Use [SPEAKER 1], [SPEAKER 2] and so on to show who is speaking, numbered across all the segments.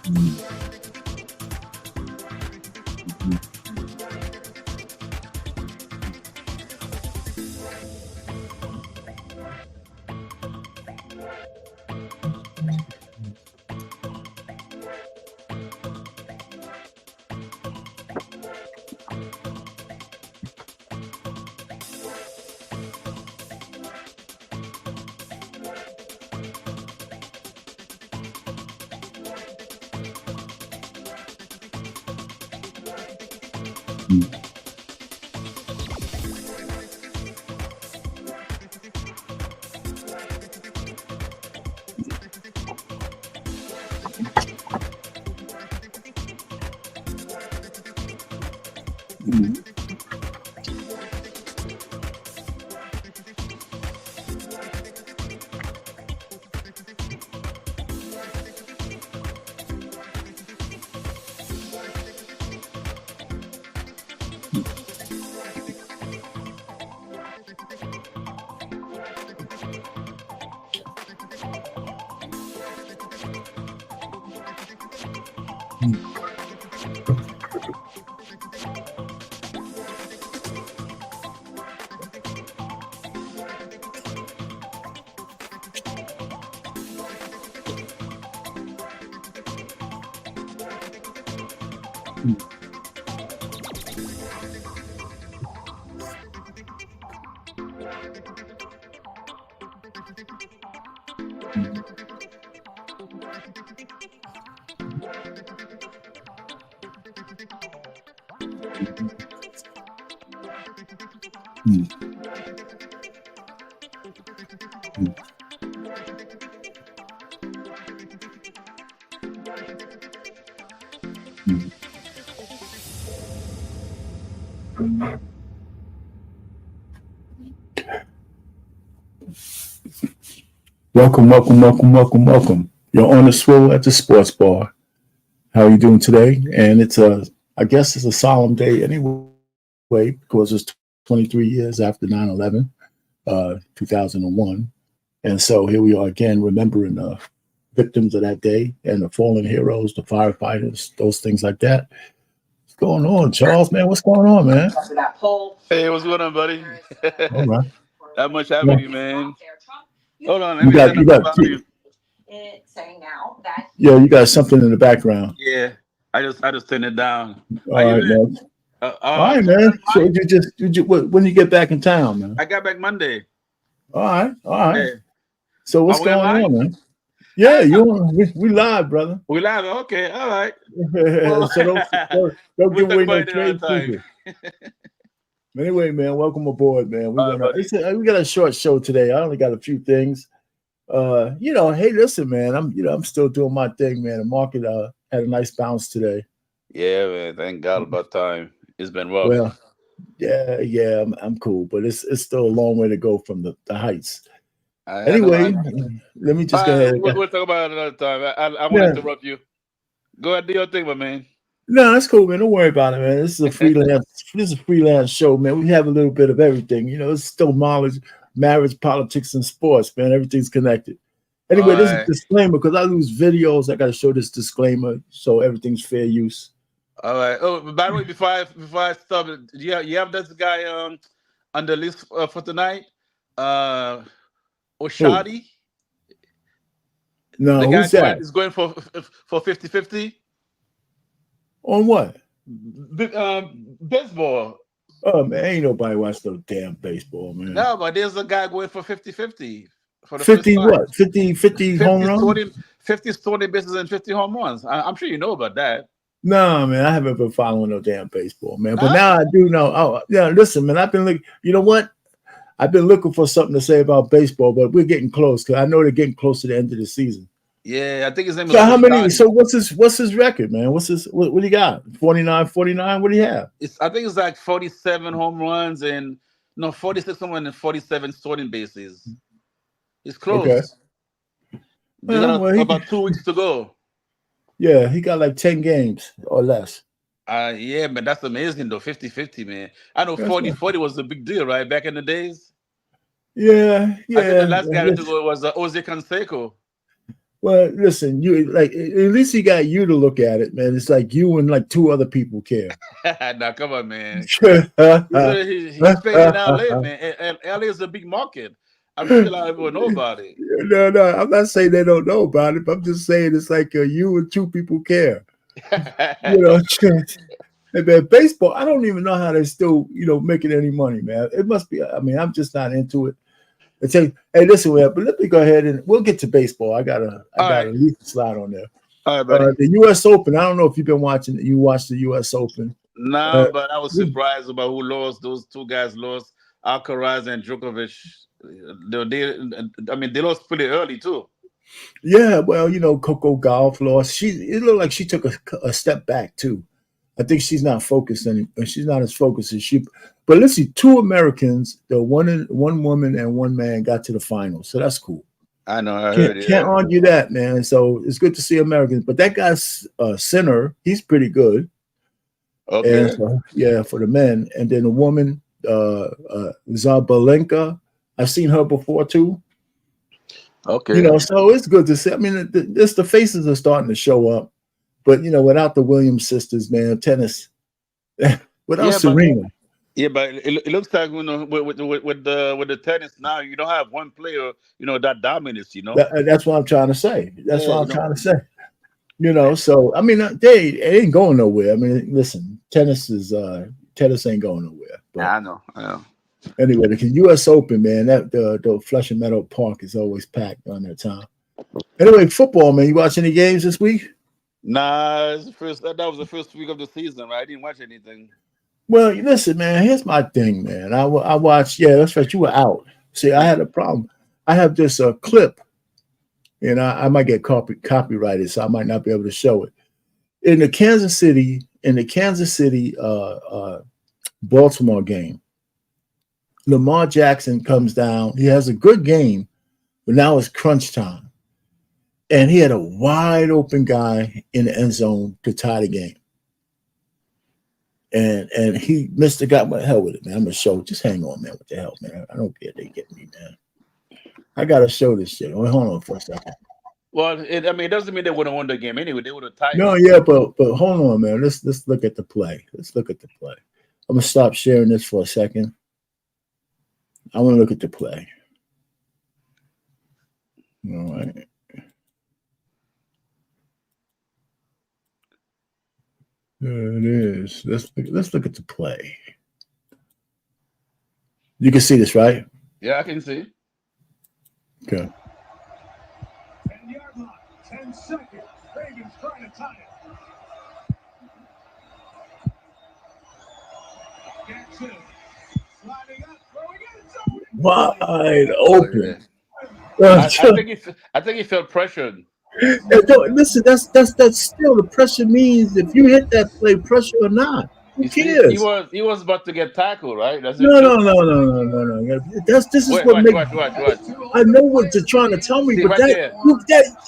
[SPEAKER 1] Mm. Mm. Mm. Mm. Mm. Mm. Mm. Mm. Mm. Mm. Welcome, welcome, welcome, welcome, welcome. You're on the Swivel at the Sports Bar. How are you doing today? And I guess it's a solemn day anyway because it's 23 years after 9/11, 2001. And so here we are again, remembering the victims of that day and the fallen heroes, the firefighters, those things like that. What's going on, Charles? Man, what's going on, man?
[SPEAKER 2] Hey, what's going on, buddy?
[SPEAKER 1] All right.
[SPEAKER 2] Not much
[SPEAKER 1] Yeah.
[SPEAKER 2] happening, man. Hold on, let
[SPEAKER 1] You
[SPEAKER 2] me
[SPEAKER 1] got,
[SPEAKER 2] turn
[SPEAKER 1] you
[SPEAKER 2] up the
[SPEAKER 1] got,
[SPEAKER 2] volume.
[SPEAKER 1] yeah, you got something in the background.
[SPEAKER 2] Yeah, I just turned it down. How
[SPEAKER 1] All
[SPEAKER 2] you
[SPEAKER 1] right,
[SPEAKER 2] been?
[SPEAKER 1] man. All right,
[SPEAKER 2] I'm
[SPEAKER 1] man. So
[SPEAKER 2] fine.
[SPEAKER 1] when you get back in town, man?
[SPEAKER 2] I got back Monday.
[SPEAKER 1] All right, all right.
[SPEAKER 2] Yeah.
[SPEAKER 1] So
[SPEAKER 2] Are
[SPEAKER 1] what's
[SPEAKER 2] we on
[SPEAKER 1] going
[SPEAKER 2] live?
[SPEAKER 1] on, man? Yeah,
[SPEAKER 2] Ah,
[SPEAKER 1] you on? We live, brother.
[SPEAKER 2] we live. Okay, all right. Well,
[SPEAKER 1] So don't
[SPEAKER 2] we'll
[SPEAKER 1] give
[SPEAKER 2] talk
[SPEAKER 1] away
[SPEAKER 2] about
[SPEAKER 1] no
[SPEAKER 2] it another
[SPEAKER 1] trade
[SPEAKER 2] time.
[SPEAKER 1] secrets. Anyway, man, welcome aboard, man.
[SPEAKER 2] All right, buddy.
[SPEAKER 1] We got a short show today. I only got a few things. Hey, listen, man. I'm still doing my thing, man. The market had a nice bounce today.
[SPEAKER 2] Yeah, man. Thank God about time. It's been rough.
[SPEAKER 1] Well, yeah, I'm cool, but it's still a long way to go from the heights.
[SPEAKER 2] I know.
[SPEAKER 1] Anyway, let me just go ahead.
[SPEAKER 2] We'll talk about it another time. I won't
[SPEAKER 1] Yeah,
[SPEAKER 2] interrupt you. Go ahead, do your thing, my man.
[SPEAKER 1] no, that's cool, man. Don't worry about it, man. This is a freelance show, man. We have a little bit of everything. It's still knowledge, marriage, politics, and sports, man. Everything's connected.
[SPEAKER 2] All
[SPEAKER 1] Anyway, this is a
[SPEAKER 2] right.
[SPEAKER 1] disclaimer because I lose videos. I got to show this disclaimer so everything's fair use.
[SPEAKER 2] All right. Oh, by the way, before I stop, you have this guy on the list for tonight? Uh,
[SPEAKER 1] Who?
[SPEAKER 2] Oshadi,
[SPEAKER 1] No,
[SPEAKER 2] the guy
[SPEAKER 1] who's that?
[SPEAKER 2] is going for 50-50.
[SPEAKER 1] On what?
[SPEAKER 2] Baseball.
[SPEAKER 1] Oh man, ain't nobody watch no damn baseball, man.
[SPEAKER 2] No, but there's a guy going for 50-50 for the first
[SPEAKER 1] 50
[SPEAKER 2] time.
[SPEAKER 1] what? 50 home
[SPEAKER 2] 50
[SPEAKER 1] runs?
[SPEAKER 2] stolen, 50 stolen bases and 50 home runs. I'm sure you know about that.
[SPEAKER 1] No, man, I haven't been following no damn baseball, man. But
[SPEAKER 2] Huh?
[SPEAKER 1] now I do know. Oh, yeah, listen, man, I've been looking. You know what? I've been looking for something to say about baseball, but we're getting close because I know they're getting close to the end of the season.
[SPEAKER 2] Yeah, I think his name is
[SPEAKER 1] So how many?
[SPEAKER 2] Oshadi.
[SPEAKER 1] So what's his record, man? What do you got? 49, 49? What do you have?
[SPEAKER 2] I think it's like 47 home runs and no 46 home runs and 47 stolen bases. It's
[SPEAKER 1] Okay.
[SPEAKER 2] close. They got
[SPEAKER 1] Well,
[SPEAKER 2] about 2 weeks to go.
[SPEAKER 1] he got like 10 games or less.
[SPEAKER 2] Yeah, man, that's amazing though. 50-50, man. I know
[SPEAKER 1] That's
[SPEAKER 2] 40-40 was a big deal, right? Back in the days.
[SPEAKER 1] yeah,
[SPEAKER 2] I think the
[SPEAKER 1] yeah.
[SPEAKER 2] last guy to go was Jose Canseco.
[SPEAKER 1] Well, listen, you like at least he got you to look at it, man. It's like you and like two other people care.
[SPEAKER 2] Now, come on, man. He's playing in LA, man. LA is a big market. I'm sure a lot of people know about it.
[SPEAKER 1] No, no, I'm not saying they don't know about it. But I'm just saying it's like you and two people care. You know, hey, man, baseball. I don't even know how they're still, making any money, man. It must be. I mean, I'm just not into it. I tell you, hey, listen, but let me go ahead and we'll get to baseball. I got
[SPEAKER 2] All
[SPEAKER 1] a
[SPEAKER 2] right.
[SPEAKER 1] leaf slide on there.
[SPEAKER 2] All right, buddy.
[SPEAKER 1] The U.S. Open. I don't know if you've been watching. You watched the U.S. Open.
[SPEAKER 2] No,
[SPEAKER 1] Uh,
[SPEAKER 2] but I was surprised about who lost. Those two guys lost, Alcaraz and Djokovic. I mean, they lost pretty early too.
[SPEAKER 1] yeah, well, Coco Golf lost. It looked like she took a step back too. I think she's not focused anymore. She's not as focused as she. But let's see, two Americans, one woman and one man got to the finals, so that's cool.
[SPEAKER 2] I know, I heard
[SPEAKER 1] Can't
[SPEAKER 2] it.
[SPEAKER 1] argue that, man. So it's good to see Americans. But that guy's Sinner, he's pretty good. And
[SPEAKER 2] Okay,
[SPEAKER 1] so, yeah, for the men, and then the woman, Zabalenka, I've seen her before too.
[SPEAKER 2] okay.
[SPEAKER 1] So it's good to see. I mean, the faces are starting to show up. But without the Williams sisters, man, tennis, without
[SPEAKER 2] Yeah, but
[SPEAKER 1] Serena,
[SPEAKER 2] it looks like with the tennis now, you don't have one player, that dominates.
[SPEAKER 1] that's what I'm trying to say. That's
[SPEAKER 2] Yeah,
[SPEAKER 1] what I'm trying to say. So I mean, it ain't going nowhere. I mean, listen, tennis ain't going nowhere. But
[SPEAKER 2] I know, I know.
[SPEAKER 1] anyway, the U.S. Open, man, that the Flushing Meadow Park is always packed on that time. Anyway, football, man. You watch any games this week?
[SPEAKER 2] Nah, it's the first. That was the first week of the season, right? I didn't watch anything.
[SPEAKER 1] Well, listen, man. Here's my thing, man. I watched. Yeah, that's right. You were out. See, I had a problem. I have this clip, and I might get copyrighted, so I might not be able to show it. In the Kansas City, Baltimore game, Lamar Jackson comes down. He has a good game, but now it's crunch time, and he had a wide open guy in the end zone to tie the game. And he missed the guy. What the hell with it, man? I'm gonna show. Just hang on, man. What the hell, man? I don't care. They get me, man. I gotta show this shit. Hold on for a second.
[SPEAKER 2] Well, it doesn't mean they would have won the game anyway. They would have tied
[SPEAKER 1] No,
[SPEAKER 2] it.
[SPEAKER 1] yeah, but hold on, man. Let's look at the play. Let's look at the play. I'm gonna stop sharing this for a second. I want to look at the play. All right. There it is. Let's look at the play. You can see this, right?
[SPEAKER 2] Yeah, I can see.
[SPEAKER 1] Okay.
[SPEAKER 3] 10-yard line, 10 seconds. Ravens trying to tie it. Jackson sliding up, throwing it.
[SPEAKER 1] Wide
[SPEAKER 2] Oh,
[SPEAKER 1] open.
[SPEAKER 2] yeah. I think he felt pressured.
[SPEAKER 1] Listen, that's still the pressure means if you hit that play, pressure or not. Who
[SPEAKER 2] You see, he
[SPEAKER 1] cares?
[SPEAKER 2] was about to get tackled, right? That's it
[SPEAKER 1] No,
[SPEAKER 2] too.
[SPEAKER 1] no, no, no, no, no, no. This is
[SPEAKER 2] Wait,
[SPEAKER 1] what makes.
[SPEAKER 2] watch.
[SPEAKER 1] I know what you're trying to tell me,
[SPEAKER 2] See
[SPEAKER 1] but
[SPEAKER 2] right there.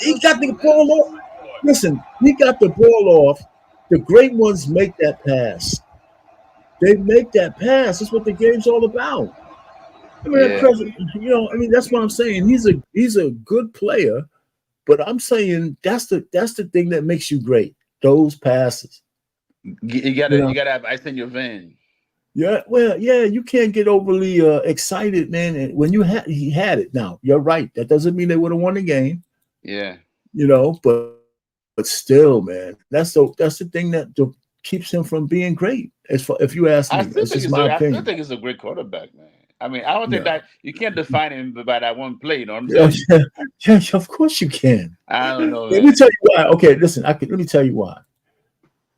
[SPEAKER 1] he got the ball off. Listen, he got the ball off. The great ones make that pass. They make that pass. That's what the game's all about. I mean,
[SPEAKER 2] Yeah.
[SPEAKER 1] I mean, that's what I'm saying. He's a good player, but I'm saying that's the thing that makes you great. Those passes.
[SPEAKER 2] You
[SPEAKER 1] You know?
[SPEAKER 2] gotta have ice in your vein.
[SPEAKER 1] Yeah, well, yeah, you can't get overly excited, man. And when he had it. Now, you're right. That doesn't mean they would have won the game,
[SPEAKER 2] Yeah.
[SPEAKER 1] but still, man, that's the thing that keeps him from being great. If you ask me, that's just my
[SPEAKER 2] I still
[SPEAKER 1] opinion.
[SPEAKER 2] think he's a great quarterback, man. I mean, I don't think
[SPEAKER 1] Yeah.
[SPEAKER 2] that you can't define him by that one play. You know what I'm
[SPEAKER 1] Yeah,
[SPEAKER 2] saying?
[SPEAKER 1] yeah, of course you can.
[SPEAKER 2] I don't know,
[SPEAKER 1] Let me
[SPEAKER 2] man.
[SPEAKER 1] tell you why. Okay, listen, let me tell you why.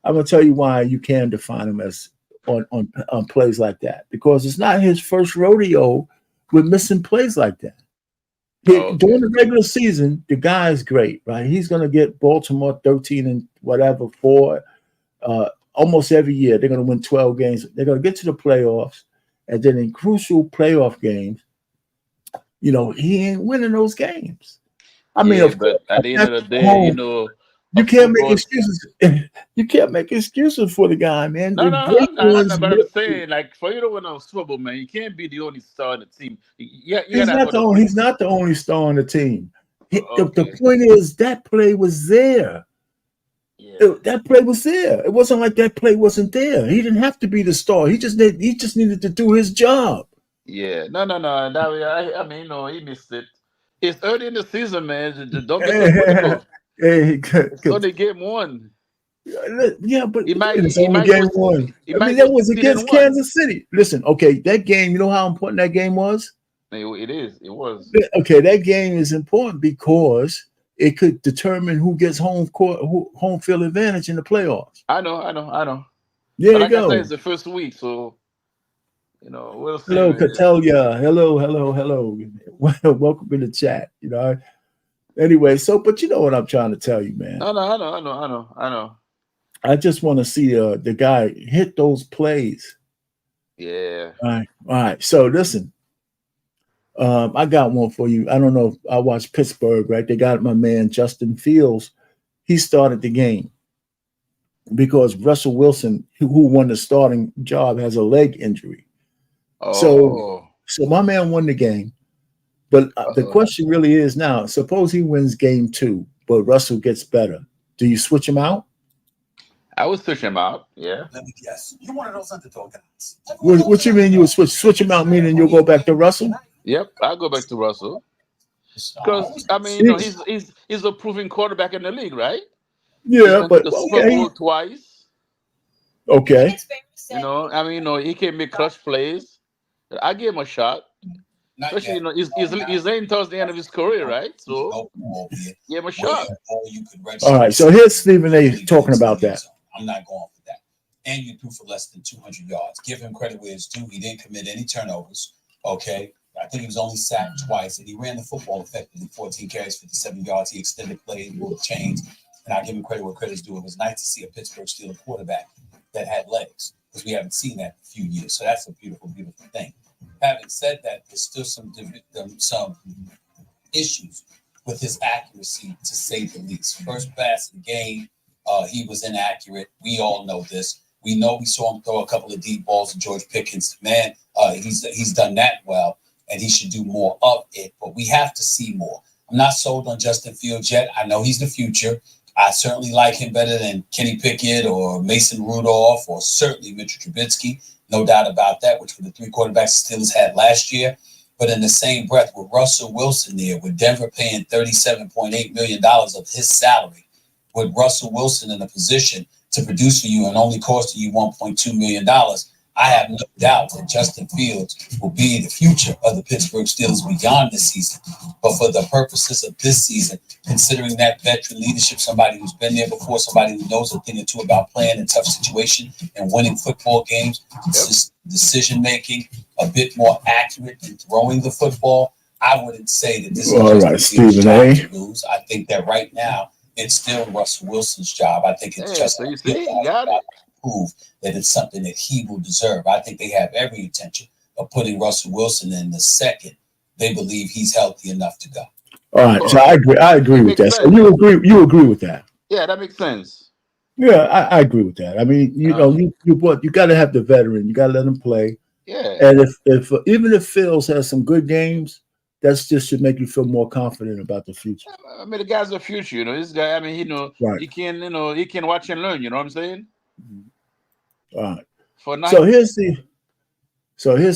[SPEAKER 1] I'm gonna tell you why you can define him as on plays like that, because it's not his first rodeo with missing plays like that.
[SPEAKER 2] Oh,
[SPEAKER 1] During
[SPEAKER 2] okay.
[SPEAKER 1] the regular season, the guy is great, right? He's gonna get Baltimore 13 and whatever 4 almost every year. They're gonna win 12 games. They're gonna get to the playoffs, and then in crucial playoff games, he ain't winning those games. I mean,
[SPEAKER 2] Yeah,
[SPEAKER 1] of course,
[SPEAKER 2] but at the end of the
[SPEAKER 1] at
[SPEAKER 2] day,
[SPEAKER 1] home,
[SPEAKER 2] a
[SPEAKER 1] you can't make
[SPEAKER 2] football.
[SPEAKER 1] excuses. You can't make excuses for the guy, man.
[SPEAKER 2] No,
[SPEAKER 1] The
[SPEAKER 2] no,
[SPEAKER 1] great
[SPEAKER 2] I'm
[SPEAKER 1] ones,
[SPEAKER 2] not. But I'm saying, like, for you to win a Super Bowl, man, you can't be the only star on the team. You
[SPEAKER 1] he's
[SPEAKER 2] gotta have
[SPEAKER 1] not the
[SPEAKER 2] other
[SPEAKER 1] only,
[SPEAKER 2] people.
[SPEAKER 1] he's not the only star on the team.
[SPEAKER 2] Okay.
[SPEAKER 1] The point is that play was there.
[SPEAKER 2] Yeah.
[SPEAKER 1] That play was there. It wasn't like that play wasn't there. He didn't have to be the star. He just needed to do his job.
[SPEAKER 2] Yeah. No. That way, I mean, he missed it. It's early in the season, man. Don't get so
[SPEAKER 1] Hey,
[SPEAKER 2] critical.
[SPEAKER 1] hey,
[SPEAKER 2] It's only game one.
[SPEAKER 1] yeah, but
[SPEAKER 2] He might
[SPEAKER 1] it's
[SPEAKER 2] he
[SPEAKER 1] only
[SPEAKER 2] might go
[SPEAKER 1] game one.
[SPEAKER 2] he
[SPEAKER 1] I mean,
[SPEAKER 2] might
[SPEAKER 1] that
[SPEAKER 2] go
[SPEAKER 1] was
[SPEAKER 2] 16-1.
[SPEAKER 1] against Kansas City. Listen, okay, that game. You know how important that game was.
[SPEAKER 2] It is. It was.
[SPEAKER 1] Okay, that game is important because it could determine who gets home field advantage in the playoffs.
[SPEAKER 2] I know.
[SPEAKER 1] There
[SPEAKER 2] But
[SPEAKER 1] you
[SPEAKER 2] like I said,
[SPEAKER 1] go.
[SPEAKER 2] it's the first week, so we'll see,
[SPEAKER 1] Hello,
[SPEAKER 2] man.
[SPEAKER 1] Catellia. Hello. Welcome in the chat. Anyway, but you know what I'm trying to tell you, man.
[SPEAKER 2] I know.
[SPEAKER 1] I just want to see the guy hit those plays.
[SPEAKER 2] Yeah.
[SPEAKER 1] All right. So listen, I got one for you. I don't know if I watched Pittsburgh, right? They got my man Justin Fields. He started the game because Russell Wilson, who won the starting job, has a leg injury. So
[SPEAKER 2] Oh.
[SPEAKER 1] my man won the game. But the
[SPEAKER 2] Uh-oh.
[SPEAKER 1] question really is now, suppose he wins game 2, but Russell gets better. Do you switch him out?
[SPEAKER 2] I would switch him out. Yeah.
[SPEAKER 3] Let me guess. You're one of those underdog guys.
[SPEAKER 1] What you mean you would switch him out, meaning you'll go back to Russell?
[SPEAKER 2] Yep. I'll go back to Russell because I mean, he's a proven quarterback in the league, right? He's
[SPEAKER 1] Yeah,
[SPEAKER 2] been to
[SPEAKER 1] but
[SPEAKER 2] the Super
[SPEAKER 1] okay.
[SPEAKER 2] Bowl twice.
[SPEAKER 1] Okay.
[SPEAKER 2] I mean, he can make clutch plays. I give him a shot. Especially, he's laying towards the end of his career, right? So give him a shot.
[SPEAKER 1] All right. So here's Stephen A. talking about that.
[SPEAKER 3] I'm not going for that. And you threw for less than 200 yards. Give him credit where it's due. He didn't commit any turnovers. Okay. I think he was only sacked twice, and he ran the football effectively. 14 carries, 57 yards. He extended play, moved chains, and I give him credit where credit's due. It was nice to see a Pittsburgh Steelers quarterback that had legs, because we haven't seen that in a few years. So that's a beautiful, beautiful thing. Having said that, there's still some issues with his accuracy, to say the least. First pass of the game, he was inaccurate. We all know this. We saw him throw a couple of deep balls to George Pickens. Man, he's done that well, and he should do more of it. But we have to see more. I'm not sold on Justin Fields yet. I know he's the future. I certainly like him better than Kenny Pickett or Mason Rudolph or certainly Mitchell Trubisky. No doubt about that, which were the 3 quarterbacks the Steelers had last year. But in the same breath, with Russell Wilson there, with Denver paying $37.8 million of his salary, with Russell Wilson in a position to produce for you and only costing you $1.2 million, I have no doubt that Justin Fields will be the future of the Pittsburgh Steelers beyond this season. But for the purposes of this season, considering that veteran leadership, somebody who's been there before, somebody who knows a thing or two about playing in tough situations and winning football games, decision-making, a bit more accurate in throwing the football, I wouldn't say that this is Justin Fields' job to lose. I think that right now, it's still Russell Wilson's job. I think it's just
[SPEAKER 2] so you see, you got it.
[SPEAKER 3] Prove that it's something that he will deserve. I think they have every intention of putting Russell Wilson in the second they believe he's healthy enough to go.
[SPEAKER 1] All right, so I agree with that. So you agree with that?
[SPEAKER 2] Yeah, that makes sense.
[SPEAKER 1] Yeah, I agree with that. I mean, you got to have the veteran. You got to let him play.
[SPEAKER 2] Yeah.
[SPEAKER 1] And if even if Fields has some good games, that's just should make you feel more confident about the future.
[SPEAKER 2] I mean, the guy's the future. This guy. I mean,
[SPEAKER 1] right.
[SPEAKER 2] he can watch and learn. You know what I'm saying?
[SPEAKER 1] All right.
[SPEAKER 2] So
[SPEAKER 1] here's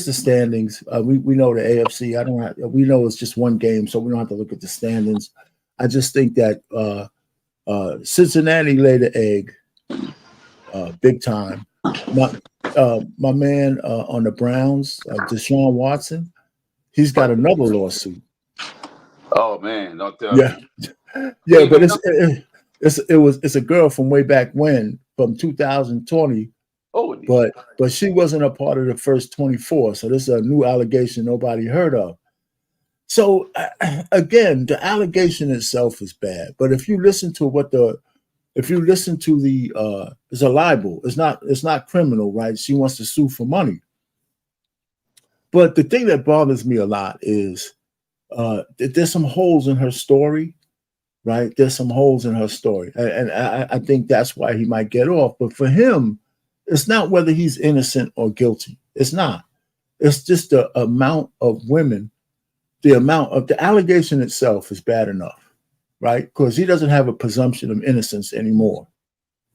[SPEAKER 1] the standings. We know the AFC. We know it's just one game, so we don't have to look at the standings. I just think that Cincinnati laid an egg, big time. My man on the Browns, Deshaun Watson, he's got another lawsuit.
[SPEAKER 2] Oh man, don't tell me.
[SPEAKER 1] Yeah, but it's a girl from way back when, from 2020.
[SPEAKER 2] Oh,
[SPEAKER 1] but she wasn't a part of the first 24. So this is a new allegation nobody heard of. So again, the allegation itself is bad. But if you listen to it's a libel. It's not criminal, right? She wants to sue for money. But the thing that bothers me a lot is there's some holes in her story, right? There's some holes in her story. And I think that's why he might get off. But for him, it's not whether he's innocent or guilty. It's not. It's just the amount of women, the amount of the allegation itself is bad enough. right? Because he doesn't have a presumption of innocence anymore.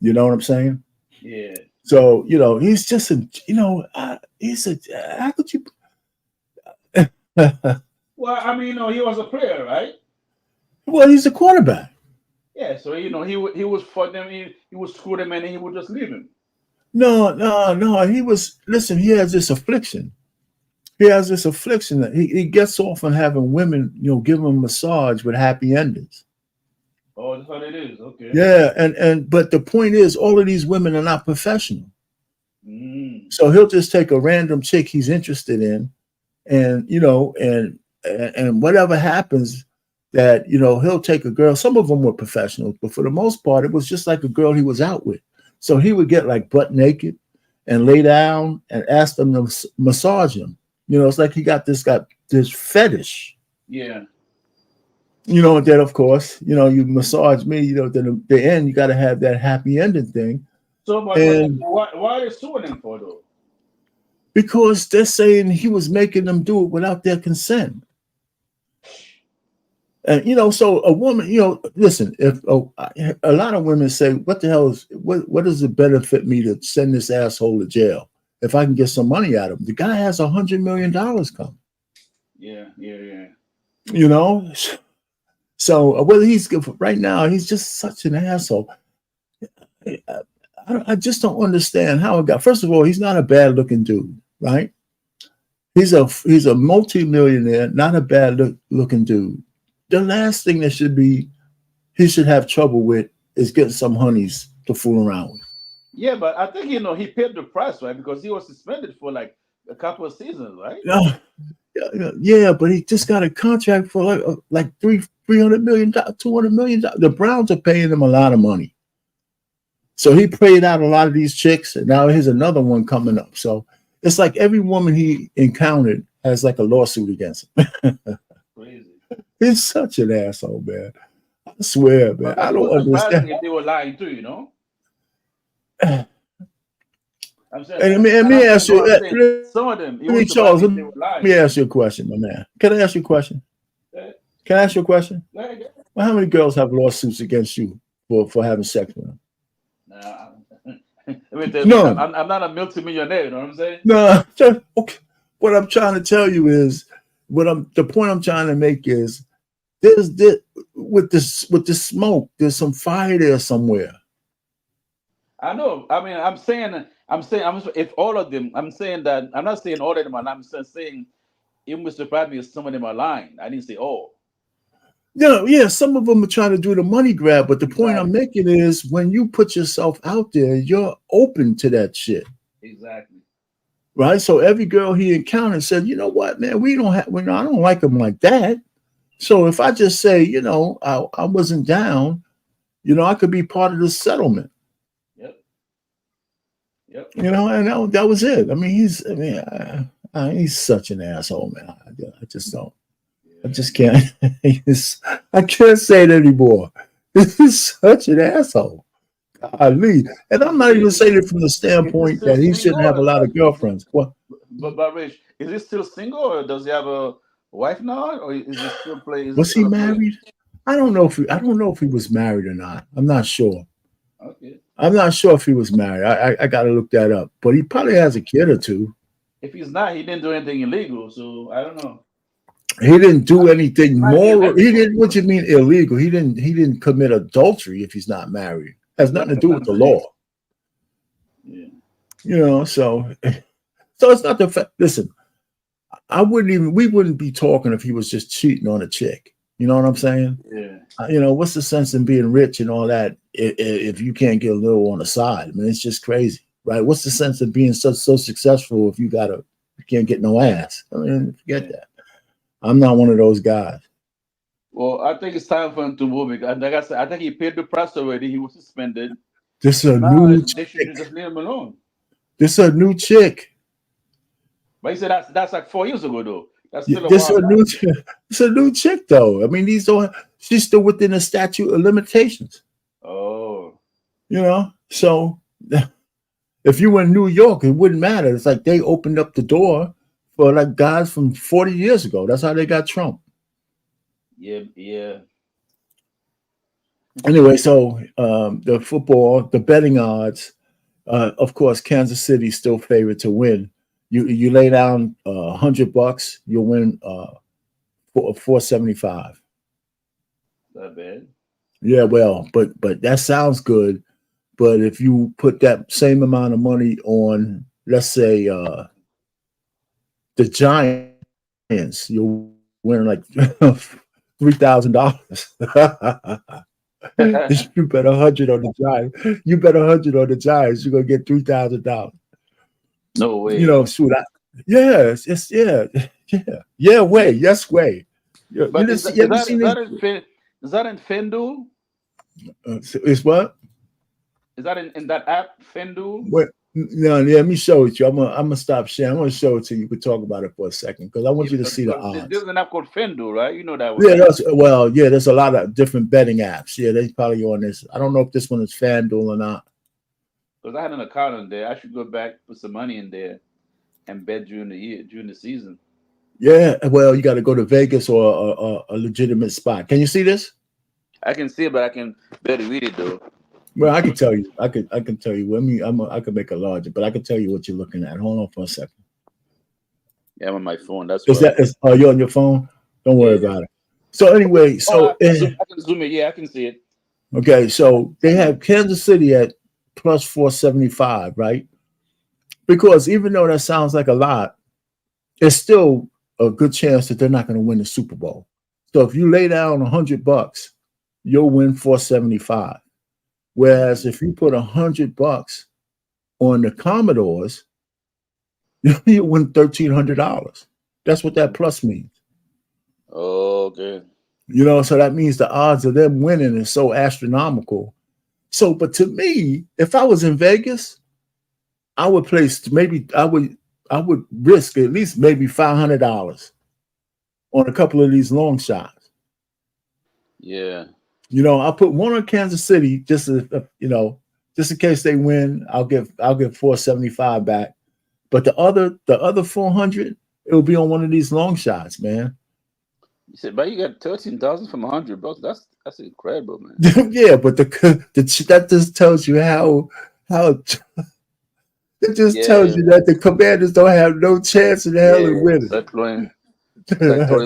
[SPEAKER 1] You know what I'm saying?
[SPEAKER 2] Yeah.
[SPEAKER 1] So, he's just a, he's a, how could you?
[SPEAKER 2] Well, I mean, he was a player, right?
[SPEAKER 1] Well, he's a quarterback.
[SPEAKER 2] Yeah. So he was for them. He would screw them, and then he would just leave him.
[SPEAKER 1] No. Listen, he has this affliction. He has this affliction that he gets off on having women, give him a massage with happy endings.
[SPEAKER 2] Oh, that's what it is. Okay.
[SPEAKER 1] Yeah, but the point is, all of these women are not professional. So he'll just take a random chick he's interested in, and and whatever happens, that he'll take a girl. Some of them were professionals, but for the most part, it was just like a girl he was out with. So he would get like butt naked and lay down and ask them to massage him. It's like he got this fetish.
[SPEAKER 2] Yeah.
[SPEAKER 1] And then of course, you massage me, then the end, you got to have that happy ending thing.
[SPEAKER 2] So, but why are they suing him for though?
[SPEAKER 1] Because they're saying he was making them do it without their consent. And so a woman, listen, if a lot of women say, what the hell what does it benefit me to send this asshole to jail if I can get some money out of him? The guy has $100 million coming.
[SPEAKER 2] Yeah.
[SPEAKER 1] So whether he's right now, he's just such an asshole. I just don't understand how it got. First of all, he's not a bad looking dude, right? He's a multi-millionaire, not a bad looking dude. The last thing that he should have trouble with is getting some honeys to fool around with.
[SPEAKER 2] Yeah, but I think he paid the price, right? Because he was suspended for like a couple of seasons, right?
[SPEAKER 1] Yeah, but he just got a contract for like $300 million, $200 million. The Browns are paying him a lot of money. So he paid out a lot of these chicks, and now here's another one coming up. So it's like every woman he encountered has like a lawsuit against him.
[SPEAKER 2] Crazy.
[SPEAKER 1] He's such an asshole, man. I swear, man. I don't understand.
[SPEAKER 2] If they were lying too, I'm saying.
[SPEAKER 1] And let me ask you.
[SPEAKER 2] Some of them.
[SPEAKER 1] Charles, let me ask you a question, my man. Can I ask you a question? Can I ask you a question? Well, how many girls have lawsuits against you for having sex with them?
[SPEAKER 2] No. I'm not a multimillionaire. You know what I'm saying?
[SPEAKER 1] No. Okay. What I'm trying to tell you is, the point I'm trying to make is, with the smoke, there's some fire there somewhere.
[SPEAKER 2] I know. I mean, I'm saying if all of them, I'm saying that I'm not saying all of them are. I'm saying it would surprise me if some of them are lying. I didn't say all.
[SPEAKER 1] Yeah, some of them are trying to do the money grab, but the point I'm making is, when you put yourself out there, you're open to that shit.
[SPEAKER 2] Exactly.
[SPEAKER 1] Right. So every girl he encountered said, you know what, man, I don't like him like that. So if I just say, I wasn't down, I could be part of the settlement.
[SPEAKER 2] Yep.
[SPEAKER 1] And that was it. I mean, he's such an asshole, man. I just don't. I just can't. I can't say it anymore. He's such an asshole. Golly. And I'm not even saying it from the standpoint that he shouldn't have a lot of girlfriends. What?
[SPEAKER 2] But Rich, is he still single, or does he have a wife now, or is he still playing?
[SPEAKER 1] Was he married? I don't know if he was married or not. I'm not sure.
[SPEAKER 2] Okay.
[SPEAKER 1] I'm not sure if he was married. I got to look that up. But he probably has a kid or two.
[SPEAKER 2] If he's not, he didn't do anything illegal, so I don't know.
[SPEAKER 1] He didn't do anything moral. He didn't. What you mean illegal? He didn't commit adultery if he's not married. It has nothing to do with the law.
[SPEAKER 2] Yeah.
[SPEAKER 1] So it's not the fact. Listen, we wouldn't be talking if he was just cheating on a chick. You know what I'm saying?
[SPEAKER 2] Yeah.
[SPEAKER 1] What's the sense in being rich and all that if you can't get a little on the side? I mean, it's just crazy, right? What's the sense of being so successful if you can't get no ass? I mean, forget that. I'm not one of those guys.
[SPEAKER 2] Well, I think it's time for him to move it. Like I said, I think he paid the price already. He was suspended.
[SPEAKER 1] This is a new chick.
[SPEAKER 2] They should just leave him alone.
[SPEAKER 1] This is a new chick.
[SPEAKER 2] But he said that's like 4 years ago, though. That's still
[SPEAKER 1] It's a new chick, though. I mean, she's still within the statute of limitations.
[SPEAKER 2] Oh.
[SPEAKER 1] So if you were in New York, it wouldn't matter. It's like they opened up the door for like guys from 40 years ago. That's how they got Trump.
[SPEAKER 2] Yeah.
[SPEAKER 1] Anyway, so the football, the betting odds, of course, Kansas City still favored to win. You lay down $100, you'll win 475.
[SPEAKER 2] Not bad.
[SPEAKER 1] Yeah, well, but that sounds good. But if you put that same amount of money on, let's say, the Giants, you'll win like $3,000. You bet 100 on the Giants. You bet 100 on the Giants, you're gonna get $3,000.
[SPEAKER 2] No
[SPEAKER 1] You
[SPEAKER 2] way.
[SPEAKER 1] know, shoot, it's yeah, way, yes, way.
[SPEAKER 2] But
[SPEAKER 1] You ever
[SPEAKER 2] is
[SPEAKER 1] seen
[SPEAKER 2] that
[SPEAKER 1] this?
[SPEAKER 2] is that in Fendu?
[SPEAKER 1] It's what?
[SPEAKER 2] Is that in that app Fendu?
[SPEAKER 1] What? No, yeah, let me show it to you. I'm gonna stop sharing. I'm gonna show it to you. We could talk about it for a second because I want
[SPEAKER 2] Yeah,
[SPEAKER 1] you to see the
[SPEAKER 2] there's
[SPEAKER 1] odds.
[SPEAKER 2] an app called Fendu, right? You know that one,
[SPEAKER 1] Yeah,
[SPEAKER 2] right?
[SPEAKER 1] there's a lot of different betting apps. Yeah, they probably on this. I don't know if this one is FanDuel or not.
[SPEAKER 2] Because I had an account on there. I should go back, put some money in there, and bet during the season.
[SPEAKER 1] Yeah, well, you got to go to Vegas or a legitimate spot. Can you see this?
[SPEAKER 2] I can see it, but I can barely read it though.
[SPEAKER 1] Well, I can tell you. I can tell you. I mean, I can make it larger, but I can tell you what you're looking at. Hold on for a second.
[SPEAKER 2] Yeah, I'm on my phone. That's
[SPEAKER 1] Is
[SPEAKER 2] why.
[SPEAKER 1] that is? Are you on your phone? Don't worry
[SPEAKER 2] Yeah.
[SPEAKER 1] about it. So anyway,
[SPEAKER 2] Oh,
[SPEAKER 1] so
[SPEAKER 2] I can zoom it. Yeah, I can see it.
[SPEAKER 1] okay, so they have Kansas City at plus 475, right? Because even though that sounds like a lot, it's still a good chance that they're not going to win the Super Bowl. So if you lay down $100, you'll win 475. Whereas if you put $100 on the Commodores, you win $1,300. That's what that plus means.
[SPEAKER 2] Okay.
[SPEAKER 1] You know, so that means the odds of them winning is so astronomical. So, but to me, if I was in Vegas, I would place I would risk at least maybe $500 on a couple of these long shots.
[SPEAKER 2] Yeah.
[SPEAKER 1] You know, I'll put one on Kansas City just as, just in case they win. I'll give 475 back. But the other 400, it'll be on one of these long shots, man.
[SPEAKER 2] You said, but you got 13,000 from $100. That's incredible, man.
[SPEAKER 1] Yeah, but that just tells you how it just tells
[SPEAKER 2] Yeah.
[SPEAKER 1] you that the Commanders don't have no chance in hell of
[SPEAKER 2] Yeah.
[SPEAKER 1] winning.
[SPEAKER 2] It's like throwing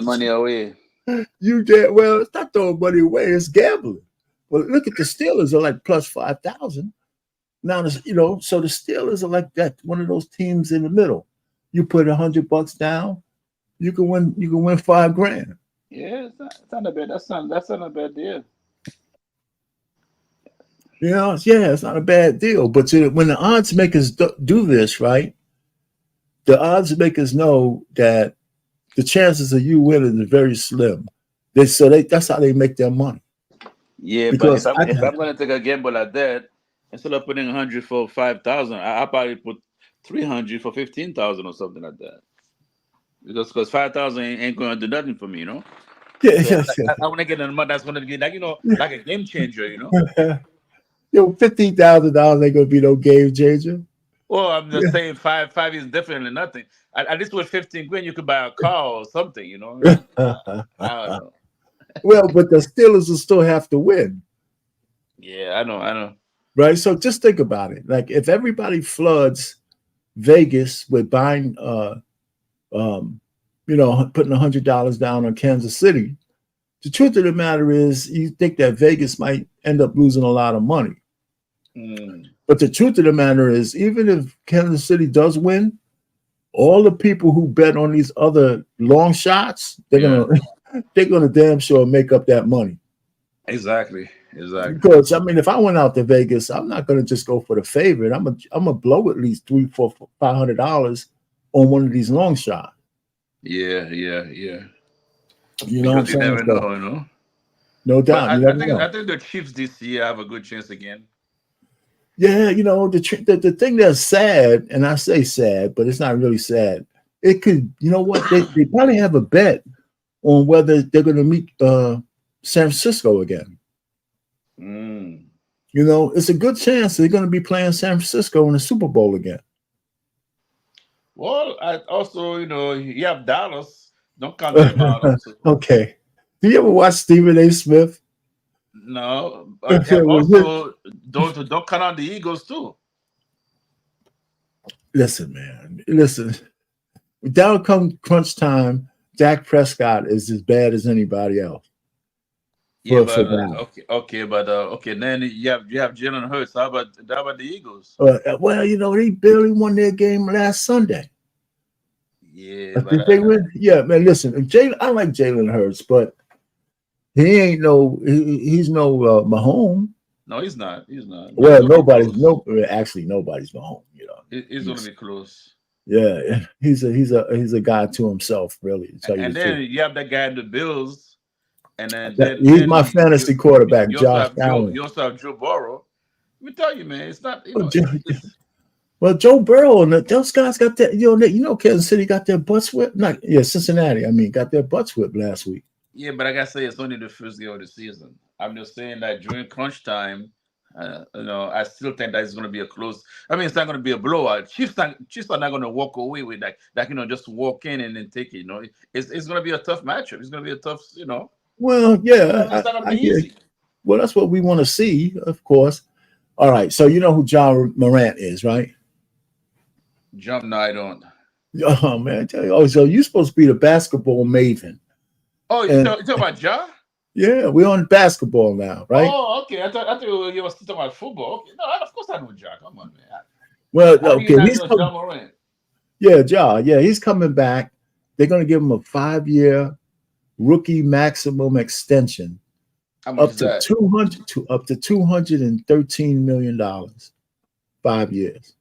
[SPEAKER 2] money away.
[SPEAKER 1] Well, it's not throwing money away, it's gambling. Well, look at the Steelers are like plus 5,000. Now, so the Steelers are like that, one of those teams in the middle. You put $100 down, you can win $5,000.
[SPEAKER 2] Yeah, it's not a bad. That's not a bad deal.
[SPEAKER 1] You know, yeah, it's not a bad deal. But when the odds makers do this, right? The odds makers know that the chances of you winning is very slim. That's how they make their money.
[SPEAKER 2] Yeah, but
[SPEAKER 1] Because
[SPEAKER 2] if I'm gonna take a gamble like that, instead of putting 100 for 5,000, I'll probably put 300 for 15,000 or something like that. Because 5,000 ain't gonna do nothing for me, you know.
[SPEAKER 1] yeah,
[SPEAKER 2] So
[SPEAKER 1] yeah,
[SPEAKER 2] I want to get an amount that's gonna be like like a game changer, you know.
[SPEAKER 1] yeah. $15,000 ain't gonna be no game changer.
[SPEAKER 2] Well, I'm just saying five is definitely nothing. At least with 15 grand, you could buy a car or something, you know. I don't know.
[SPEAKER 1] Well, but the Steelers will still have to win,
[SPEAKER 2] Yeah, I know.
[SPEAKER 1] right? So just think about it. Like if everybody floods Vegas with buying, putting $100 down on Kansas City, the truth of the matter is, you think that Vegas might end up losing a lot of money.
[SPEAKER 2] Mm.
[SPEAKER 1] But the truth of the matter is, even if Kansas City does win, all the people who bet on these other long shots, they're gonna damn sure make up that money.
[SPEAKER 2] Exactly.
[SPEAKER 1] Because I mean, if I went out to Vegas, I'm not gonna just go for the favorite. I'm gonna blow at least $300, $400, $500 on one of these long shots.
[SPEAKER 2] Yeah.
[SPEAKER 1] You know what I'm
[SPEAKER 2] Because you
[SPEAKER 1] saying?
[SPEAKER 2] never know, you know.
[SPEAKER 1] No
[SPEAKER 2] But
[SPEAKER 1] doubt, you never know.
[SPEAKER 2] I think the Chiefs this year have a good chance again.
[SPEAKER 1] Yeah, the thing that's sad, and I say sad, but it's not really sad. It could, you know what? They probably have a bet on whether they're going to meet San Francisco again.
[SPEAKER 2] Mm.
[SPEAKER 1] You know, it's a good chance they're going to be playing San Francisco in the Super Bowl again.
[SPEAKER 2] Well, I also, you have Dallas. Don't count them out. Also,
[SPEAKER 1] Okay. Do you ever watch Stephen A. Smith?
[SPEAKER 2] No,
[SPEAKER 1] Okay,
[SPEAKER 2] and
[SPEAKER 1] well,
[SPEAKER 2] also don't count on the Eagles too.
[SPEAKER 1] listen, man. Listen. Down come crunch time, Dak Prescott is as bad as anybody else
[SPEAKER 2] Yeah,
[SPEAKER 1] for
[SPEAKER 2] but
[SPEAKER 1] now.
[SPEAKER 2] okay. Then you have Jalen Hurts. How about the Eagles?
[SPEAKER 1] Well, they barely won their game last Sunday.
[SPEAKER 2] Yeah,
[SPEAKER 1] I
[SPEAKER 2] but
[SPEAKER 1] think they win. Yeah, man. Listen, I like Jalen Hurts, but he ain't he's no Mahomes.
[SPEAKER 2] no, he's not. He's not. But it's
[SPEAKER 1] Well,
[SPEAKER 2] gonna be close.
[SPEAKER 1] actually nobody's Mahomes.
[SPEAKER 2] It's gonna
[SPEAKER 1] He's
[SPEAKER 2] be close.
[SPEAKER 1] yeah, he's a guy to himself, really. To tell you
[SPEAKER 2] And
[SPEAKER 1] the truth,
[SPEAKER 2] then you have that guy in the Bills, and then
[SPEAKER 1] he's my fantasy quarterback,
[SPEAKER 2] you also
[SPEAKER 1] Josh
[SPEAKER 2] have
[SPEAKER 1] Allen.
[SPEAKER 2] Joe Burrow. Let me tell you, man, it's not
[SPEAKER 1] Oh, well, Joe Burrow and those guys got that. Kansas City got their butts whipped. Not Cincinnati. I mean, got their butts whipped last week.
[SPEAKER 2] yeah, but like I say, it's only the first game of the season. I'm just saying that during crunch time, I still think that it's going to be a close. I mean, it's not going to be a blowout. Chiefs are not going to walk away with just walk in and then take it. It's going to be a tough matchup. It's going to be a tough.
[SPEAKER 1] Well, yeah,
[SPEAKER 2] It's not going to
[SPEAKER 1] I
[SPEAKER 2] be
[SPEAKER 1] hear.
[SPEAKER 2] easy.
[SPEAKER 1] Well, that's what we want to see, of course. All right, so you know who John Morant is, right?
[SPEAKER 2] Jump, no, I don't.
[SPEAKER 1] Oh man, I tell you. Oh, so you're supposed to be the basketball maven,
[SPEAKER 2] Oh, you
[SPEAKER 1] and
[SPEAKER 2] talking about Ja?
[SPEAKER 1] yeah, we're on basketball now, right?
[SPEAKER 2] Oh, okay. I thought you were still talking about football. Okay, no, of course I know Ja. Come on, man.
[SPEAKER 1] Well,
[SPEAKER 2] How do you
[SPEAKER 1] okay,
[SPEAKER 2] not
[SPEAKER 1] he's
[SPEAKER 2] know
[SPEAKER 1] coming.
[SPEAKER 2] John Morant?
[SPEAKER 1] Yeah, yeah, he's coming back. They're going to give him a 5-year rookie maximum extension,
[SPEAKER 2] How much is that?
[SPEAKER 1] up to $213 million, 5 years.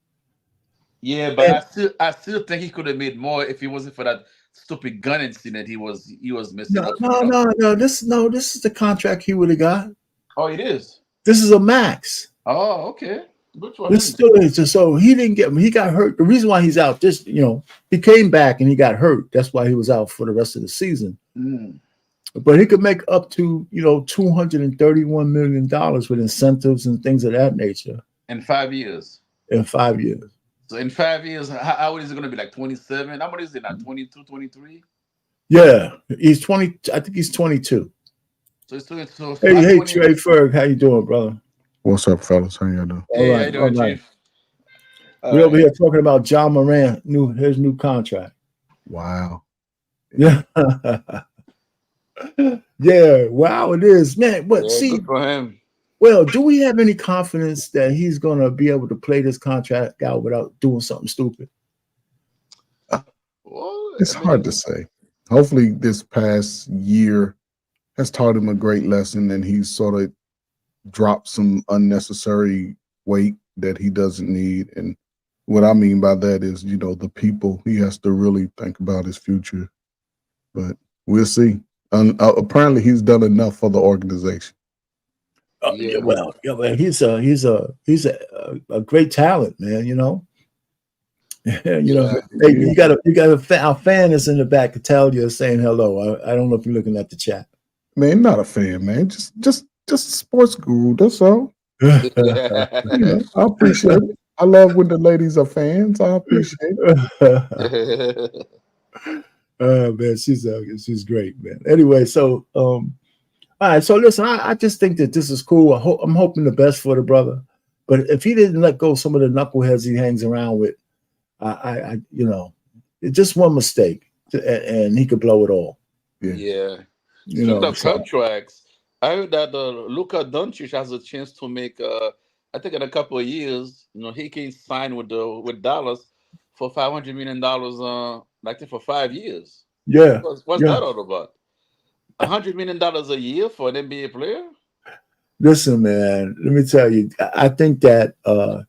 [SPEAKER 2] Yeah, but
[SPEAKER 1] And
[SPEAKER 2] I still think he could have made more if it wasn't for that stupid gun incident he was messing
[SPEAKER 1] no,
[SPEAKER 2] up for.
[SPEAKER 1] no, no. This is the contract he would have got.
[SPEAKER 2] Oh, it is.
[SPEAKER 1] This is a max.
[SPEAKER 2] Oh, okay. Good for
[SPEAKER 1] This
[SPEAKER 2] him.
[SPEAKER 1] still is. So he didn't he got hurt. The reason why he's out, he came back and he got hurt. That's why he was out for the rest of the season.
[SPEAKER 2] Mm.
[SPEAKER 1] But he could make up to, $231 million with incentives and things of that nature
[SPEAKER 2] In 5 years.
[SPEAKER 1] in 5 years.
[SPEAKER 2] So in 5 years, how old is it going to be? Like 27? How much is it now? 22, 23?
[SPEAKER 1] Yeah, he's 20. I think he's 22.
[SPEAKER 2] So it's 20. So
[SPEAKER 1] Hey, Trey Ferg, how you doing, brother?
[SPEAKER 4] What's up, fellas? How y'all doing?
[SPEAKER 2] Hey,
[SPEAKER 1] All
[SPEAKER 2] how you
[SPEAKER 1] right, all
[SPEAKER 2] doing,
[SPEAKER 1] right.
[SPEAKER 2] Chief?
[SPEAKER 1] We're over here talking about John Morant, his new contract.
[SPEAKER 4] Wow.
[SPEAKER 1] Yeah. Yeah, wow, it is, man. But see,
[SPEAKER 2] good for him.
[SPEAKER 1] well, do we have any confidence that he's gonna be able to play this contract out without doing something stupid?
[SPEAKER 2] Well,
[SPEAKER 4] It's hard to say. Hopefully, this past year has taught him a great lesson, and he's sort of dropped some unnecessary weight that he doesn't need. And what I mean by that is, the people, he has to really think about his future. But we'll see. Apparently, he's done enough for the organization.
[SPEAKER 2] Yeah.
[SPEAKER 1] Well, he's a great talent, man. Hey, you got our fan is in the back to tell you saying hello. I don't know if you're looking at the chat.
[SPEAKER 4] Man, not a fan, man. Just a sports guru. That's all. I appreciate it. I love when the ladies are fans. I appreciate it.
[SPEAKER 1] Man, she's great, man. Anyway, so all right. So listen, I just think that this is cool. I'm hoping the best for the brother. But if he didn't let go of some of the knuckleheads he hangs around with, it's just one mistake, and he could blow it all.
[SPEAKER 2] Yeah. Speaking of contracts, I heard that Luka Doncic has a chance to make. I think in a couple of years, he can sign with Dallas for $500 million. For 5 years.
[SPEAKER 1] Yeah.
[SPEAKER 2] What's that all about? $100 million a year for an NBA player?
[SPEAKER 1] Listen, man, let me tell you, I think that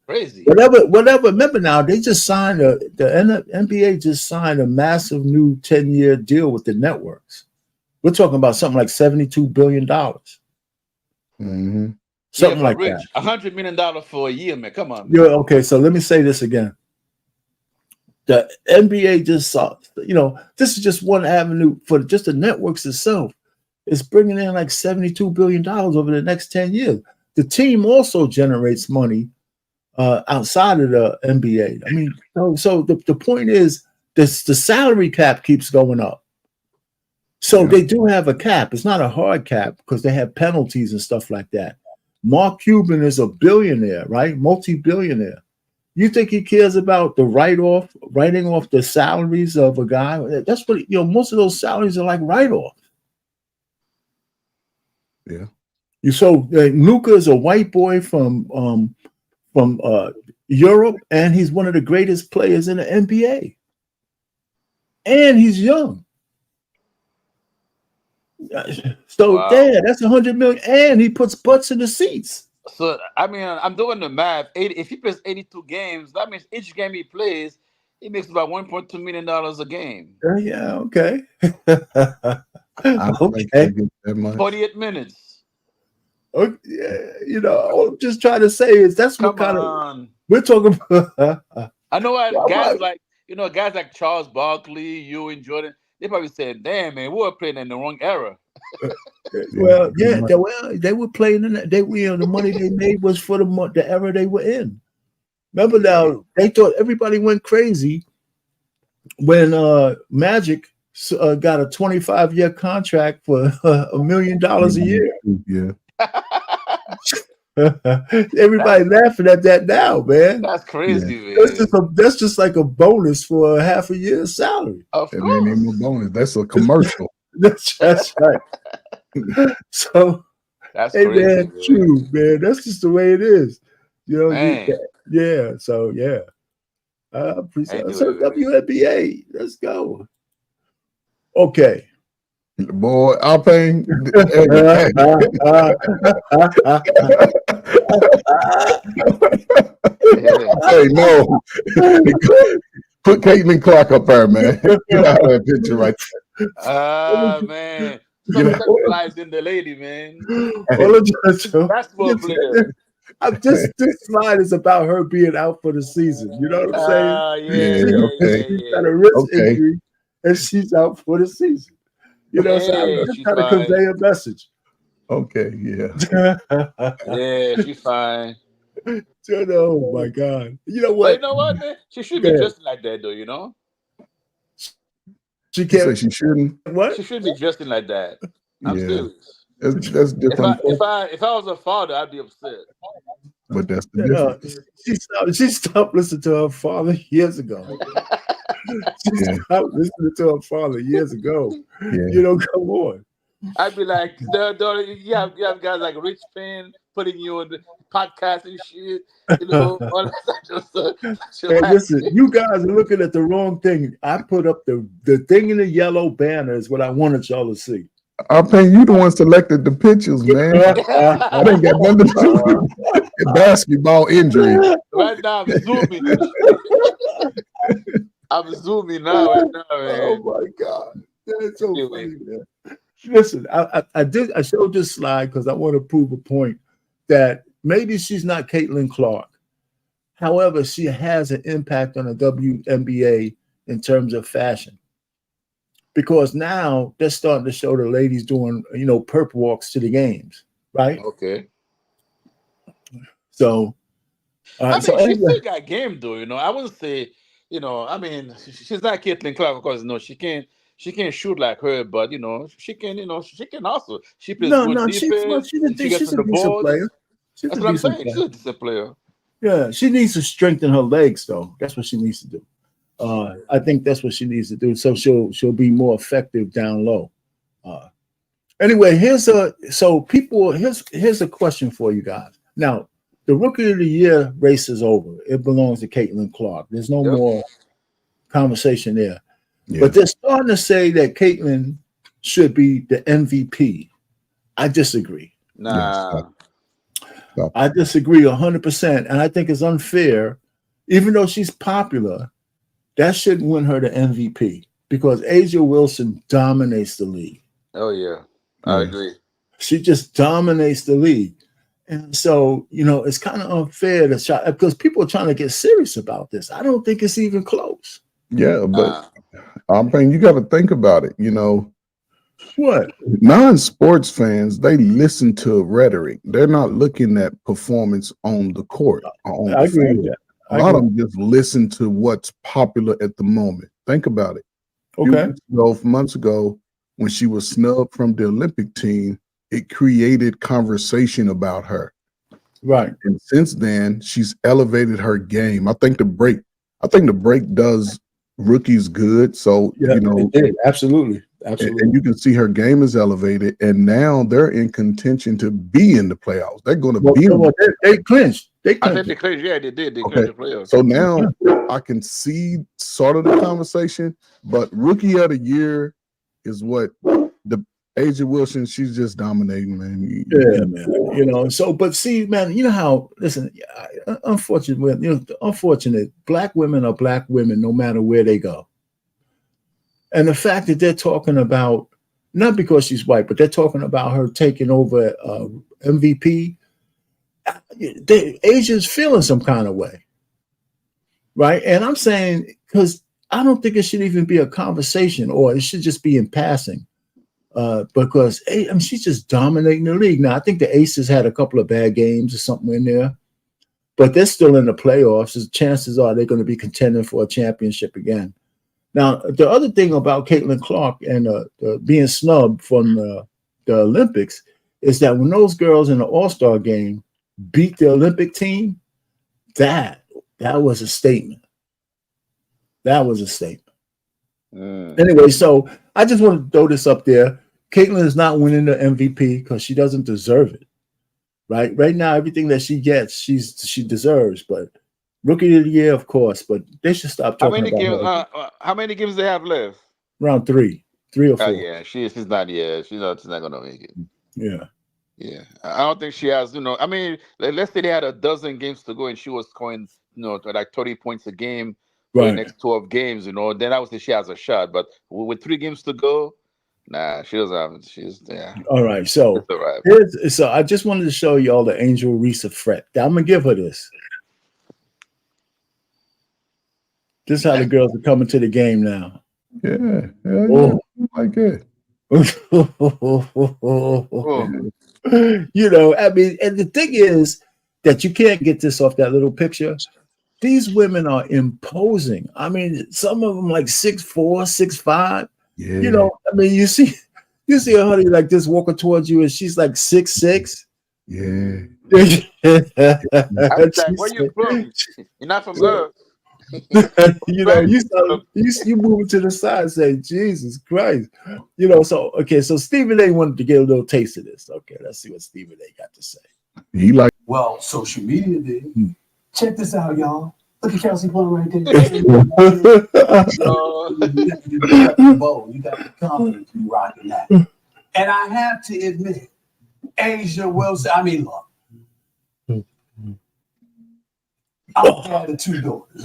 [SPEAKER 2] crazy.
[SPEAKER 1] Whatever. Remember now, they just signed the NBA just signed a massive new 10-year deal with the networks. We're talking about something like $72 billion.
[SPEAKER 4] Mm-hmm.
[SPEAKER 1] Something like
[SPEAKER 2] Rich,
[SPEAKER 1] that.
[SPEAKER 2] $100 million for a year, man. Come on. Man.
[SPEAKER 1] Yeah. Okay. So let me say this again. The NBA just saw, this is just one avenue for just the networks itself. It's bringing in like $72 billion over the next 10 years. The team also generates money outside of the NBA. I mean, so the point is, the salary cap keeps going up. So
[SPEAKER 4] Yeah.
[SPEAKER 1] they do have a cap. It's not a hard cap because they have penalties and stuff like that. Mark Cuban is a billionaire, right? Multi-billionaire. You think he cares about the writing off the salaries of a guy? That's what most of those salaries are like write-off.
[SPEAKER 4] Yeah.
[SPEAKER 1] So Luka is a white boy from Europe, and he's one of the greatest players in the NBA. And he's young. So
[SPEAKER 2] Wow.
[SPEAKER 1] damn, that's 100 million, and he puts butts in the seats.
[SPEAKER 2] So I mean, I'm doing the math. If he plays 82 games, that means each game he plays, he makes about $1.2 million a game.
[SPEAKER 1] Yeah, okay.
[SPEAKER 4] I don't think he'll
[SPEAKER 1] Okay.
[SPEAKER 4] get that much.
[SPEAKER 2] 48 minutes.
[SPEAKER 1] Okay. Yeah, all I'm just trying to say is that's what
[SPEAKER 2] Come
[SPEAKER 1] kind of
[SPEAKER 2] on.
[SPEAKER 1] we're talking about.
[SPEAKER 2] I know
[SPEAKER 1] Well,
[SPEAKER 2] guys like Charles Barkley, you and Jordan, they probably said, damn man, we were playing in the wrong era.
[SPEAKER 1] Well, they were playing in that. The money they made was for the era they were in. Remember now, they thought everybody went crazy when Magic got a 25-year contract for $1 million a year.
[SPEAKER 4] Yeah.
[SPEAKER 1] Everybody laughing at that now, man.
[SPEAKER 2] That's crazy, man.
[SPEAKER 1] That's just like a bonus for a half a year's salary.
[SPEAKER 2] Of
[SPEAKER 4] It
[SPEAKER 2] course.
[SPEAKER 4] ain't even a bonus. That's a commercial.
[SPEAKER 1] That's right. So,
[SPEAKER 2] That's
[SPEAKER 1] hey
[SPEAKER 2] crazy,
[SPEAKER 1] man, true, man. That's just the way it is.
[SPEAKER 2] Man.
[SPEAKER 1] Yeah. So yeah. I appreciate it.
[SPEAKER 2] Anyway,
[SPEAKER 1] So
[SPEAKER 2] man.
[SPEAKER 1] WNBA, let's go. Okay.
[SPEAKER 4] Boy, I'll pay. Hey, no. Put Caitlin Clark up there, man. Get out of that picture right
[SPEAKER 2] Ah, man. Sexualizing the lady, man. Basketball player.
[SPEAKER 1] This slide is about her being out for the season. You know what I'm saying?
[SPEAKER 2] Ah, yeah.
[SPEAKER 1] She's got a wrist injury and she's out for the season. You know what I'm saying? I'm just
[SPEAKER 2] she's
[SPEAKER 1] trying to
[SPEAKER 2] fine.
[SPEAKER 1] convey a message.
[SPEAKER 4] Okay, yeah.
[SPEAKER 2] Yeah, she's fine.
[SPEAKER 1] Oh my God. You know
[SPEAKER 2] But
[SPEAKER 1] what?
[SPEAKER 2] you know what, man? She should be
[SPEAKER 1] Yeah.
[SPEAKER 2] dressing like that, though, you know?
[SPEAKER 1] She
[SPEAKER 4] You say
[SPEAKER 1] can't.
[SPEAKER 4] she shouldn't.
[SPEAKER 1] What?
[SPEAKER 2] She should be dressing like that. I'm
[SPEAKER 4] Yeah.
[SPEAKER 2] serious.
[SPEAKER 4] That's different.
[SPEAKER 2] If I was a father, I'd be upset.
[SPEAKER 4] But that's the difference.
[SPEAKER 1] She stopped listening to her father years ago. She stopped listening to her father years ago.
[SPEAKER 4] Yeah.
[SPEAKER 1] Come on.
[SPEAKER 2] I'd be like, you have guys like Rich Penn putting you on the podcast and shit. All that stuff.
[SPEAKER 1] Hey, listen, you guys are looking at the wrong thing. I put up the thing in the yellow banner is what I wanted y'all to see.
[SPEAKER 4] I'll pay you the one selected the pictures, man. I ain't got nothing to do with basketball injury.
[SPEAKER 2] Right now, I'm zooming. I'm zooming now. Right now, man.
[SPEAKER 1] Oh my God, that's so funny, man. Listen, I showed this slide because I want to prove a point that maybe she's not Caitlin Clark. However, she has an impact on the WNBA in terms of fashion. Because now they're starting to show the ladies doing, perp walks to the games, right?
[SPEAKER 2] Okay.
[SPEAKER 1] So,
[SPEAKER 2] I mean, she still got game, though. I wouldn't say, I mean, she's not Caitlin Clark, of course. No, she can't shoot like her, but she can, she can also. She plays good defense. She gets to the boards.
[SPEAKER 1] Player.
[SPEAKER 2] That's what I'm saying. She's a decent player.
[SPEAKER 1] Yeah, she needs to strengthen her legs, though. That's what she needs to do. I think that's what she needs to do, so she'll be more effective down low. Anyway, here's a question for you guys. Now, the Rookie of the Year race is over. It belongs to Caitlin Clark. There's no more conversation there. Yeah. But they're starting to say that Caitlin should be the MVP. I disagree.
[SPEAKER 2] Nah.
[SPEAKER 1] I disagree 100%, and I think it's unfair. Even though she's popular, that shouldn't win her the MVP because A'ja Wilson dominates the league.
[SPEAKER 2] Oh, yeah. I agree.
[SPEAKER 1] She just dominates the league. And so, it's kind of unfair to try because people are trying to get serious about this. I don't think it's even close.
[SPEAKER 4] Yeah, but I'm saying you got to think about it.
[SPEAKER 1] What?
[SPEAKER 4] Non-sports fans, they listen to rhetoric. They're not looking at performance on the court.
[SPEAKER 1] I agree with that.
[SPEAKER 4] A lot of them just listen to what's popular at the moment. Think about it.
[SPEAKER 1] Okay.
[SPEAKER 4] Months ago, when she was snubbed from the Olympic team, it created conversation about her.
[SPEAKER 1] Right.
[SPEAKER 4] And since then, she's elevated her game. I think the break does rookies good. So,
[SPEAKER 1] Yeah,
[SPEAKER 4] you know,
[SPEAKER 1] it did. Absolutely. Absolutely.
[SPEAKER 4] and you can see her game is elevated, and now they're in contention to be in the playoffs. They're going to be in the
[SPEAKER 1] they clinched. They
[SPEAKER 2] I think
[SPEAKER 1] clinched.
[SPEAKER 2] they cleared. Yeah, they did. They
[SPEAKER 4] Okay.
[SPEAKER 2] cleared the playoffs.
[SPEAKER 4] So now I can see sort of the conversation, but rookie of the year is what the Asia Wilson, she's just dominating, man.
[SPEAKER 1] Yeah, man. You know, so but see, man, you know how listen, unfortunate black women are black women no matter where they go. And the fact that they're talking about, not because she's white, but they're talking about her taking over MVP, Asia's feeling some kind of way. Right. And I'm saying, because I don't think it should even be a conversation, or it should just be in passing. Because I mean, she's just dominating the league. Now, I think the Aces had a couple of bad games or something in there, but they're still in the playoffs. The chances are they're going to be contending for a championship again. Now, the other thing about Caitlin Clark and being snubbed from the Olympics is that when those girls in the All-Star game beat the Olympic team, that was a statement. That was a statement. Anyway, so I just want to throw this up there. Caitlin is not winning the MVP because she doesn't deserve it. Right now, everything that she gets, she deserves. But rookie of the year, of course. But they should stop talking about her.
[SPEAKER 2] How many games they have left?
[SPEAKER 1] Round three or four.
[SPEAKER 2] Yeah, she's not. Yeah, she's not gonna make it.
[SPEAKER 1] Yeah.
[SPEAKER 2] Yeah, I don't think she has. I mean, let's say they had a dozen games to go and she was scoring, like 30 points a game for the next 12 games. Then I would say she has a shot. But with 3 games to go, nah, she doesn't have. She's yeah.
[SPEAKER 1] All right, so so I just wanted to show you all the Angel Reese Fret. I'm gonna give her this. This is how the girls are coming to the game now.
[SPEAKER 4] Yeah, yeah, like it.
[SPEAKER 1] I mean, and the thing is that you can't get this off that little picture. These women are imposing. I mean, some of them like 6'4", 6'5".
[SPEAKER 4] Yeah.
[SPEAKER 1] I mean, you see a honey like this walking towards you, and she's like 6'6".
[SPEAKER 4] Yeah.
[SPEAKER 2] I'm like, where you from? You're not from Earth.
[SPEAKER 1] You move to the side and say, Jesus Christ. So Stephen A wanted to get a little taste of this. Okay, let's see what Stephen A got to say.
[SPEAKER 3] Well, social media did. Check this out, y'all. Look at Kelsey Plum right there. You got the bow, you got the confidence, you rocking that. And I have to admit, Asia Wilson, I mean, look, I had the 2 daughters.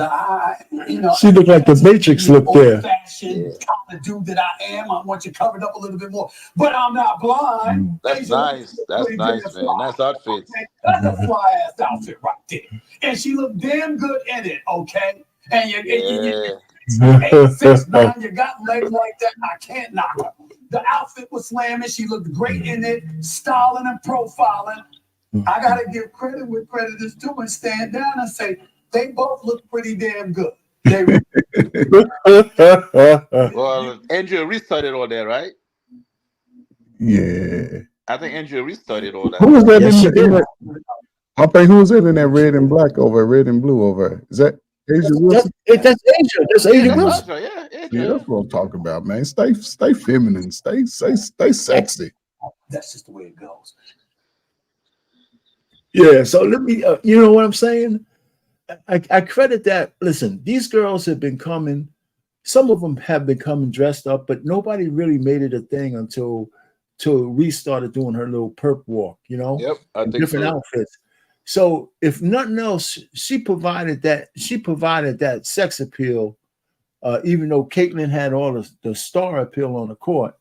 [SPEAKER 1] She looked like the Matrix look there.
[SPEAKER 3] Kind of dude that I am. I want you covered up a little bit more, but I'm not blind.
[SPEAKER 2] That's nice. That's nice, man. Nice outfit.
[SPEAKER 3] That's a fly ass outfit right there, and she looked damn good in it. Okay, and you 8'6", you got legs like that. I can't knock her. The outfit was slamming. She looked great in it, styling and profiling. I gotta give credit where credit is due and stand down and say they both look pretty damn good.
[SPEAKER 2] Well, Andrea restarted all that, right?
[SPEAKER 4] Yeah.
[SPEAKER 2] I think Andrea restarted all that.
[SPEAKER 4] Who was that in that? I think who was it in that red and black over, red and blue over? Is that Asia Wilson?
[SPEAKER 1] That's Asia. That's Asia Wilson.
[SPEAKER 2] Yeah,
[SPEAKER 4] that's what I'm talking about, man. Stay feminine. Stay sexy.
[SPEAKER 3] That's just the way it goes.
[SPEAKER 1] Yeah, so let me, you know what I'm saying? I credit that. Listen, these girls have been coming. Some of them have been coming dressed up, but nobody really made it a thing until Reese started doing her little perp walk,
[SPEAKER 2] Yep, I think
[SPEAKER 1] different outfits. So if nothing else, she provided that sex appeal, even though Caitlin had all the star appeal on the court.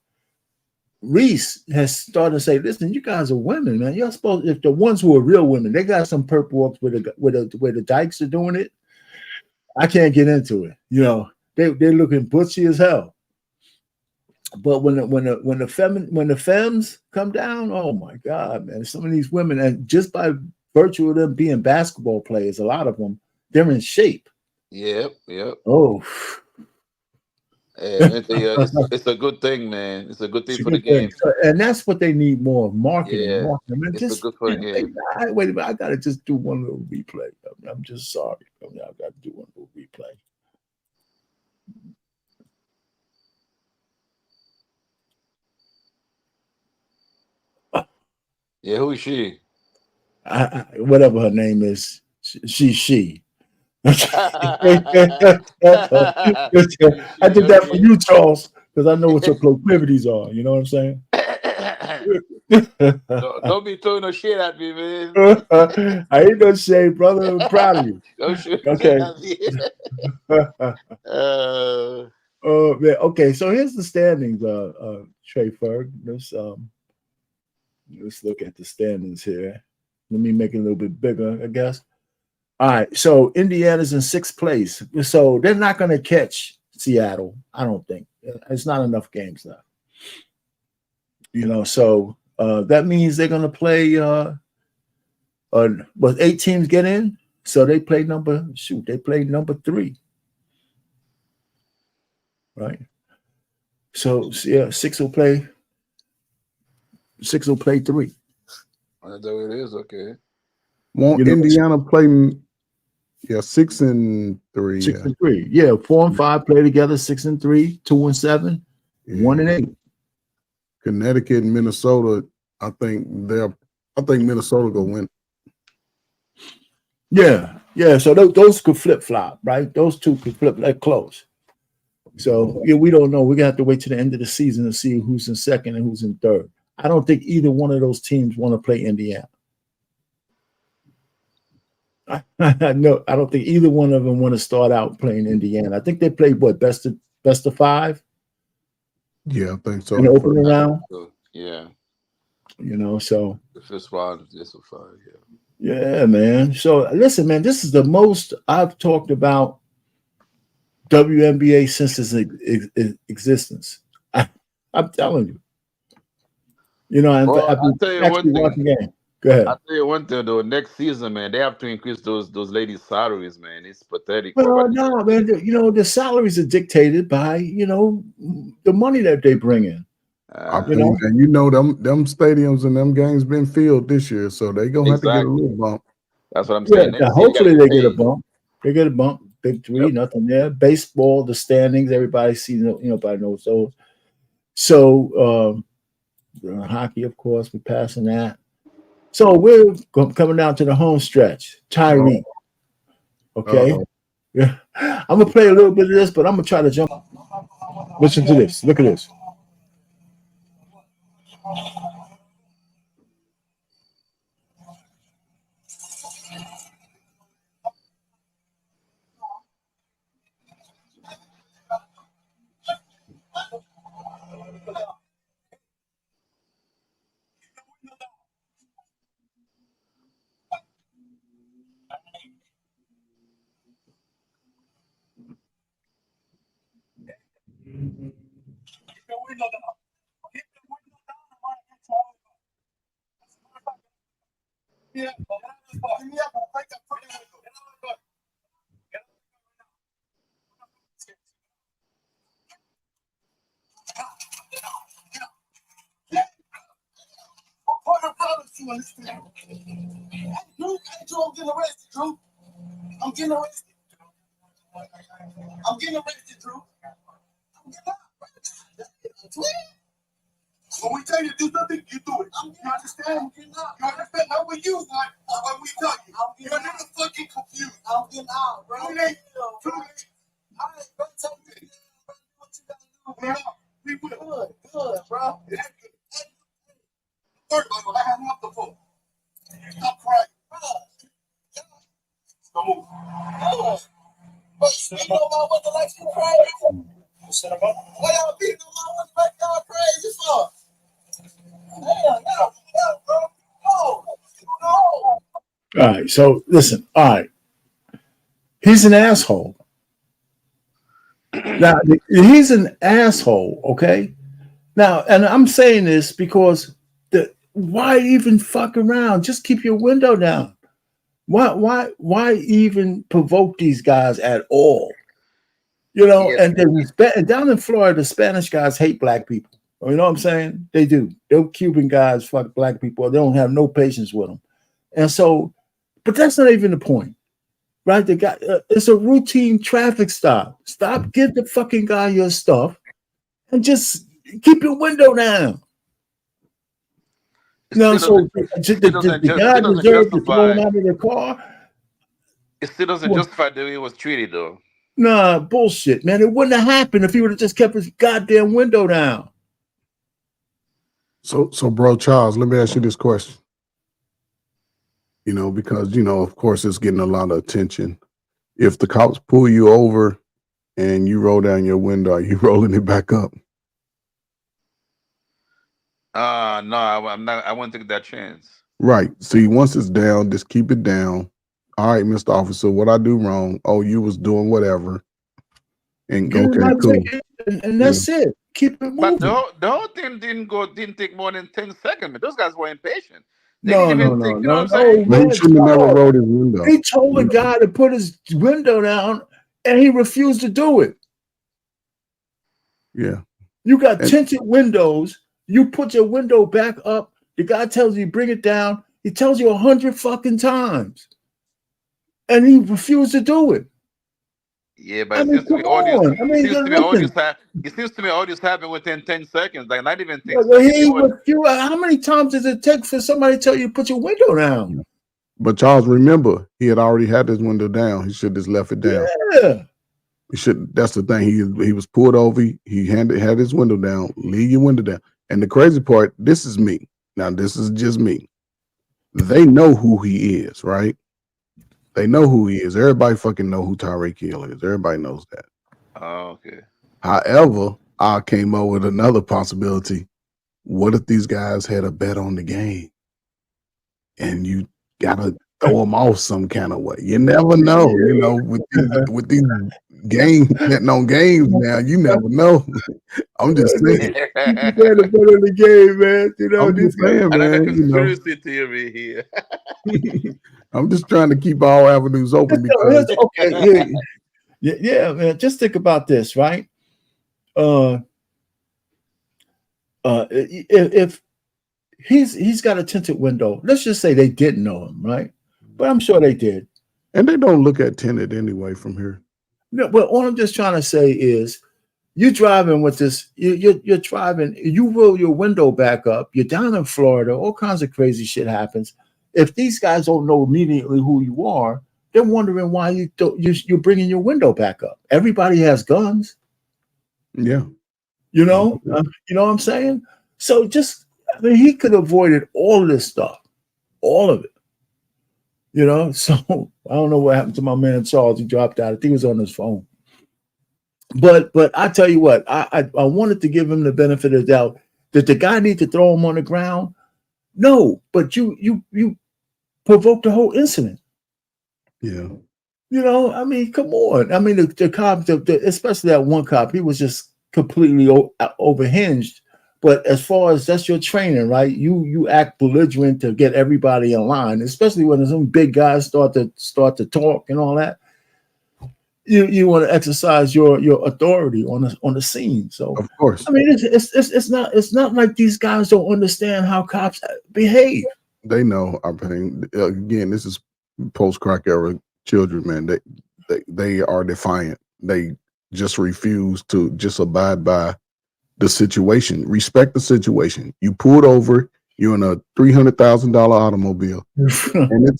[SPEAKER 1] Reese has started to say, listen, you guys are women, man. You're supposed, if the ones who are real women, they got some perp walks where the dykes are doing it. I can't get into it. They're looking butchy as hell. But when the femmes come down, oh my God, man, some of these women, and just by virtue of them being basketball players, a lot of them, they're in shape.
[SPEAKER 2] Yep.
[SPEAKER 1] Oh.
[SPEAKER 2] It's a good thing, man. It's a good
[SPEAKER 1] It's
[SPEAKER 2] thing
[SPEAKER 1] a
[SPEAKER 2] for the
[SPEAKER 1] good thing.
[SPEAKER 2] game.
[SPEAKER 1] So, and that's what they need more of, marketing.
[SPEAKER 2] Yeah,
[SPEAKER 1] Marketing. I mean,
[SPEAKER 2] it's a
[SPEAKER 1] just
[SPEAKER 2] good for the
[SPEAKER 1] hey,
[SPEAKER 2] game.
[SPEAKER 1] wait a minute. I gotta just do one little replay. I'm just sorry. I gotta do one little replay.
[SPEAKER 2] Yeah, who is she?
[SPEAKER 1] Whatever her name is, she. I did that for
[SPEAKER 2] Okay.
[SPEAKER 1] you, Charles, because I know what your proclivities are. You know what I'm saying?
[SPEAKER 2] Don't be throwing no shit at me, man.
[SPEAKER 1] I ain't no shame, brother. I'm proud of you.
[SPEAKER 2] Don't shoot shit
[SPEAKER 1] Okay.
[SPEAKER 2] at me.
[SPEAKER 1] Man, okay, so here's the standings, Trey Ferg. Let's look at the standings here. Let me make it a little bit bigger, I guess. All right, so Indiana's in 6th place. So they're not going to catch Seattle, I don't think. It's not enough games left. So that means they're going to play, but 8 teams get in? So they play number 3. Right? So, yeah, 6 will play 3.
[SPEAKER 2] That's the way it is. Okay.
[SPEAKER 4] Won't Indiana play? Yeah, 6 and 3.
[SPEAKER 1] 6 and 3. Yeah, 4 and 5 play together. 6 and 3, 2 and 7, 1 and 8.
[SPEAKER 4] Connecticut and Minnesota. I think Minnesota go win.
[SPEAKER 1] Yeah. So those could flip flop, right? Those two could flip like close. So yeah, we don't know. We're gonna have to wait to the end of the season to see who's in 2nd and who's in 3rd. I don't think either one of those teams want to play Indiana. No, I don't think either one of them want to start out playing Indiana. I think they played best of 5.
[SPEAKER 4] Yeah, I think so.
[SPEAKER 1] In the opening round.
[SPEAKER 2] Yeah.
[SPEAKER 1] So
[SPEAKER 2] the first round is so far. Yeah.
[SPEAKER 1] Yeah, man. So listen, man, this is the most I've talked about WNBA since its existence. I'm telling you. I've been actually watching the game. Go ahead.
[SPEAKER 2] I'll tell you one thing though. Next season, man, they have to increase those ladies' salaries, man. It's pathetic.
[SPEAKER 1] Well, no, man. The salaries are dictated by the money that they bring in.
[SPEAKER 4] And them stadiums and them games been filled this year, so they gonna have to get a little bump.
[SPEAKER 2] That's what I'm saying.
[SPEAKER 1] Yeah, hopefully they get a bump. They get a bump. Big 3, nothing there. Baseball, the standings, everybody sees. Everybody knows those. So hockey, of course, we're passing that. So we're coming down to the home stretch. Tyree. Okay. Yeah. I'm gonna play a little bit of this, but I'm gonna try to jump. Listen to this. Look at this.
[SPEAKER 5] When we tell you to do something, you do it. You understand? You understand? Not with you, but when we tell you. You're a little fucking confused. I'm getting out, bro. Too late. All right, bro. Tell me what you gotta do, bro. We will. Good, bro. Third one, I have him up the phone. Stop crying. Come on. But you know about what the lights you crying? Why y'all beating on my one like y'all crazy for?
[SPEAKER 1] All right, so listen. All right, he's an asshole. Now he's an asshole. Okay. Now, and I'm saying this because why even fuck around? Just keep your window down. Why even provoke these guys at all? You know,
[SPEAKER 2] Yeah.
[SPEAKER 1] and down in Florida, the Spanish guys hate black people. You know what I'm saying? They do. Those Cuban guys fuck black people. They don't have no patience with them. And so, but that's not even the point, right? The guy, it's a routine traffic stop. Stop, give the fucking guy your stuff, and just keep your window down.
[SPEAKER 2] It
[SPEAKER 1] Now,
[SPEAKER 2] still
[SPEAKER 1] so the guy
[SPEAKER 2] doesn't
[SPEAKER 1] deserved to throw him
[SPEAKER 2] justify.
[SPEAKER 1] out of the car.
[SPEAKER 2] It still doesn't
[SPEAKER 1] Well,
[SPEAKER 2] justify the way he was treated, though.
[SPEAKER 1] nah, bullshit, man. It wouldn't have happened if he would have just kept his goddamn window down.
[SPEAKER 4] So, bro, Charles, let me ask you this question. You know, because, you know, of course, it's getting a lot of attention. If the cops pull you over and you roll down your window, are you rolling it back up?
[SPEAKER 2] No, I'm not. I won't take that chance.
[SPEAKER 4] Right. See, once it's down, just keep it down. All right, Mr. Officer, what I do wrong? Oh, you was doing whatever. And
[SPEAKER 1] Get in
[SPEAKER 4] okay,
[SPEAKER 1] my
[SPEAKER 4] cool.
[SPEAKER 1] ticket, and that's it. Keep it
[SPEAKER 2] But
[SPEAKER 1] moving.
[SPEAKER 2] the whole thing didn't take more than 10 seconds. Man. Those guys were impatient. They
[SPEAKER 1] No,
[SPEAKER 2] didn't
[SPEAKER 1] no,
[SPEAKER 2] even
[SPEAKER 1] no,
[SPEAKER 2] take. You know
[SPEAKER 1] no,
[SPEAKER 2] what I'm
[SPEAKER 1] no,
[SPEAKER 2] saying?
[SPEAKER 4] But he
[SPEAKER 1] man.
[SPEAKER 4] shouldn't have never
[SPEAKER 1] Stop.
[SPEAKER 4] rolled his window.
[SPEAKER 1] He told the
[SPEAKER 4] You know?
[SPEAKER 1] guy to put his window down, and he refused to do it.
[SPEAKER 4] Yeah.
[SPEAKER 1] You got
[SPEAKER 4] And-
[SPEAKER 1] tinted windows. You put your window back up. The guy tells you bring it down. He tells you 100 fucking times, and he refused to do it.
[SPEAKER 2] Yeah, but
[SPEAKER 1] I
[SPEAKER 2] it
[SPEAKER 1] mean,
[SPEAKER 2] seems to
[SPEAKER 1] come
[SPEAKER 2] be all this.
[SPEAKER 1] on. I mean,
[SPEAKER 2] Seems to be all
[SPEAKER 1] listen.
[SPEAKER 2] this. It seems to me all this happened within 10 seconds. Like not even 10
[SPEAKER 1] Well,
[SPEAKER 2] seconds.
[SPEAKER 1] he refused. How many times does it take for somebody to tell you to put your window down?
[SPEAKER 4] But Charles, remember, he had already had his window down. He should have just left it down.
[SPEAKER 1] Yeah.
[SPEAKER 4] He should. That's the thing. He was pulled over. He had his window down. Leave your window down. And the crazy part, this is me. Now, this is just me. They know who he is, right? They know who he is. Everybody fucking know who Tyreek Hill is. Everybody knows that.
[SPEAKER 2] Oh, okay.
[SPEAKER 4] However, I came up with another possibility. What if these guys had a bet on the game? And you gotta throw them off some kind of way. You never know, you know, with these games, betting on games now, you never know. I'm just saying.
[SPEAKER 1] You got to put in the game, man. You know,
[SPEAKER 4] I'm just saying,
[SPEAKER 2] I like a
[SPEAKER 4] man, you know.
[SPEAKER 2] conspiracy theory here.
[SPEAKER 4] I'm just trying to keep all avenues open because
[SPEAKER 1] okay, yeah, man. Just think about this, right? If he's got a tinted window, let's just say they didn't know him, right? But I'm sure they did.
[SPEAKER 4] and they don't look at tinted anyway from here.
[SPEAKER 1] No, but all I'm just trying to say is, you driving with this, you're driving, you roll your window back up. You're down in Florida, all kinds of crazy shit happens. If these guys don't know immediately who you are, they're wondering why you're bringing your window back up. Everybody has guns.
[SPEAKER 4] Yeah.
[SPEAKER 1] You know what I'm saying? So I mean, he could have avoided all of this stuff, all of it. You know, so I don't know what happened to my man Charles. He dropped out. I think he was on his phone. But I tell you what, I wanted to give him the benefit of the doubt. Did the guy need to throw him on the ground? No, but you provoked the whole incident.
[SPEAKER 4] Yeah.
[SPEAKER 1] You know, I mean, come on. I mean, the cop, especially that one cop, he was just completely overhinged. But as far as that's your training, right? You act belligerent to get everybody in line, especially when some big guys start to talk and all that. You want to exercise your authority on the scene. So
[SPEAKER 4] Of course.
[SPEAKER 1] I mean, it's not like these guys don't understand how cops behave.
[SPEAKER 4] They know our pain. Again, this is post-crack era children, man. They are defiant. They just refuse to just abide by the situation. Respect the situation. You pulled over. You're in a $300,000 automobile, and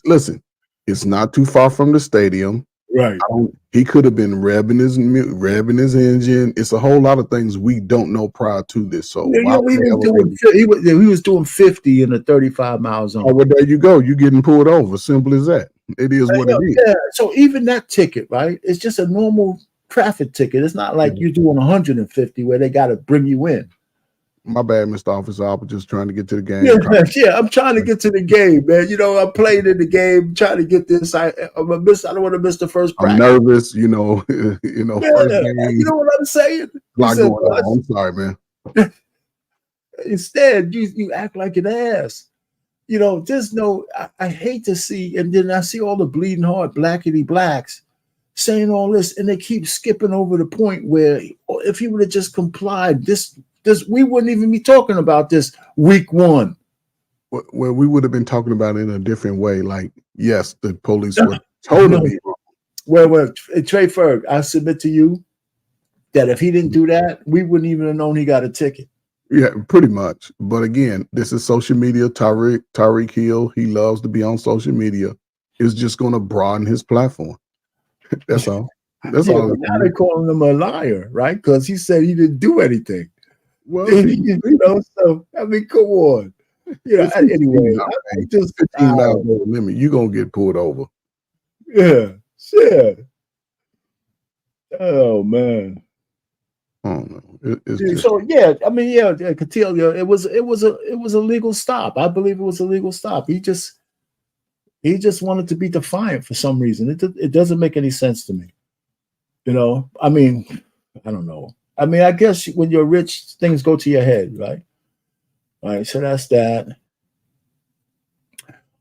[SPEAKER 4] it's not too far from the stadium.
[SPEAKER 1] Right.
[SPEAKER 4] He could have been revving his engine. It's a whole lot of things we don't know prior to this. So
[SPEAKER 1] he was doing 50 in a 35 mile zone.
[SPEAKER 4] Oh, well, there you go. You're getting pulled over. Simple as that. It is what it is.
[SPEAKER 1] Yeah. So even that ticket, right? It's just a normal traffic ticket. It's not like you're doing 150 where they got to bring you in.
[SPEAKER 4] My bad, Mr. Officer. I was just trying to get to the game.
[SPEAKER 1] Yeah, I'm trying to get to the game, man. You know, I'm playing in the game, trying to get this. I don't want to miss the first practice.
[SPEAKER 4] I'm nervous, you know. First game.
[SPEAKER 1] You know what I'm saying?
[SPEAKER 4] Lot going on. I'm sorry, man.
[SPEAKER 1] Instead, you act like an ass. You know, there's no. I hate to see, and then I see all the bleeding heart blackity blacks saying all this, and they keep skipping over the point where if he would have just complied, this we wouldn't even be talking about this week one.
[SPEAKER 4] Well, we would have been talking about it in a different way. Like, yes, the police were totally wrong.
[SPEAKER 1] Well, Trey Ferg, I submit to you that if he didn't do that, we wouldn't even have known he got a ticket.
[SPEAKER 4] Yeah, pretty much. But again, this is social media. Tyreek Hill, he loves to be on social media. Is just going to broaden his platform. That's all. That's all.
[SPEAKER 1] But now they're calling him a liar, right? Because he said he didn't do anything.
[SPEAKER 4] Well,
[SPEAKER 1] You know, so I mean, come on. You know, anyway, I just
[SPEAKER 4] $15 limit. You're gonna get pulled over.
[SPEAKER 1] Yeah, shit. Oh man.
[SPEAKER 4] Oh no. It's just,
[SPEAKER 1] So yeah, I mean, yeah, Cotillo, it was a legal stop. I believe it was a legal stop. He just wanted to be defiant for some reason. It doesn't make any sense to me. You know, I mean, I don't know. I mean, I guess when you're rich, things go to your head, right? All right, so that's that.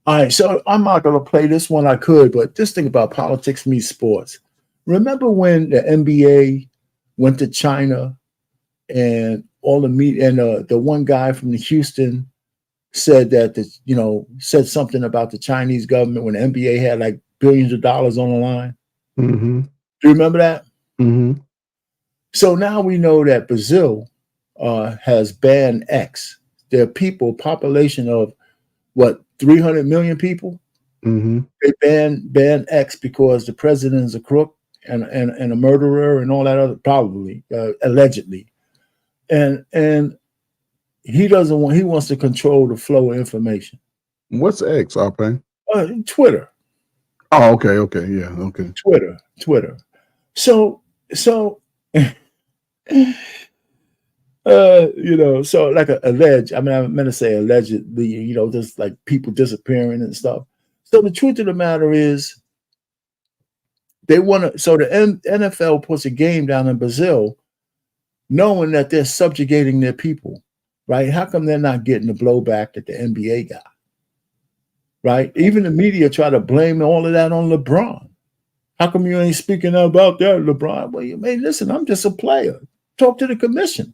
[SPEAKER 1] All right, so I'm not going to play this one. I could, but this thing about politics meets sports. Remember when the NBA went to China and all the media and the one guy from the Houston said that said something about the Chinese government when the NBA had like billions of dollars on the line.
[SPEAKER 4] mm-hmm.
[SPEAKER 1] Do you remember that?
[SPEAKER 4] Mm-hmm.
[SPEAKER 1] So now we know that Brazil has banned X. Their population of what, 300 million people?
[SPEAKER 4] Mm-hmm.
[SPEAKER 1] They ban X because the president is a crook and a murderer and all that other, probably allegedly, and he doesn't want. He wants to control the flow of information.
[SPEAKER 4] What's X, Arpang?
[SPEAKER 1] Twitter.
[SPEAKER 4] Oh, okay, yeah, okay.
[SPEAKER 1] Twitter. So so like alleged. I mean, I meant to say allegedly. Just like people disappearing and stuff. So the truth of the matter is, they want to. So the NFL puts a game down in Brazil, knowing that they're subjugating their people, right? How come they're not getting the blowback that the NBA got? Right? Even the media try to blame all of that on LeBron. How come you ain't speaking about that, LeBron? Well, listen, I'm just a player. Talk to the commission.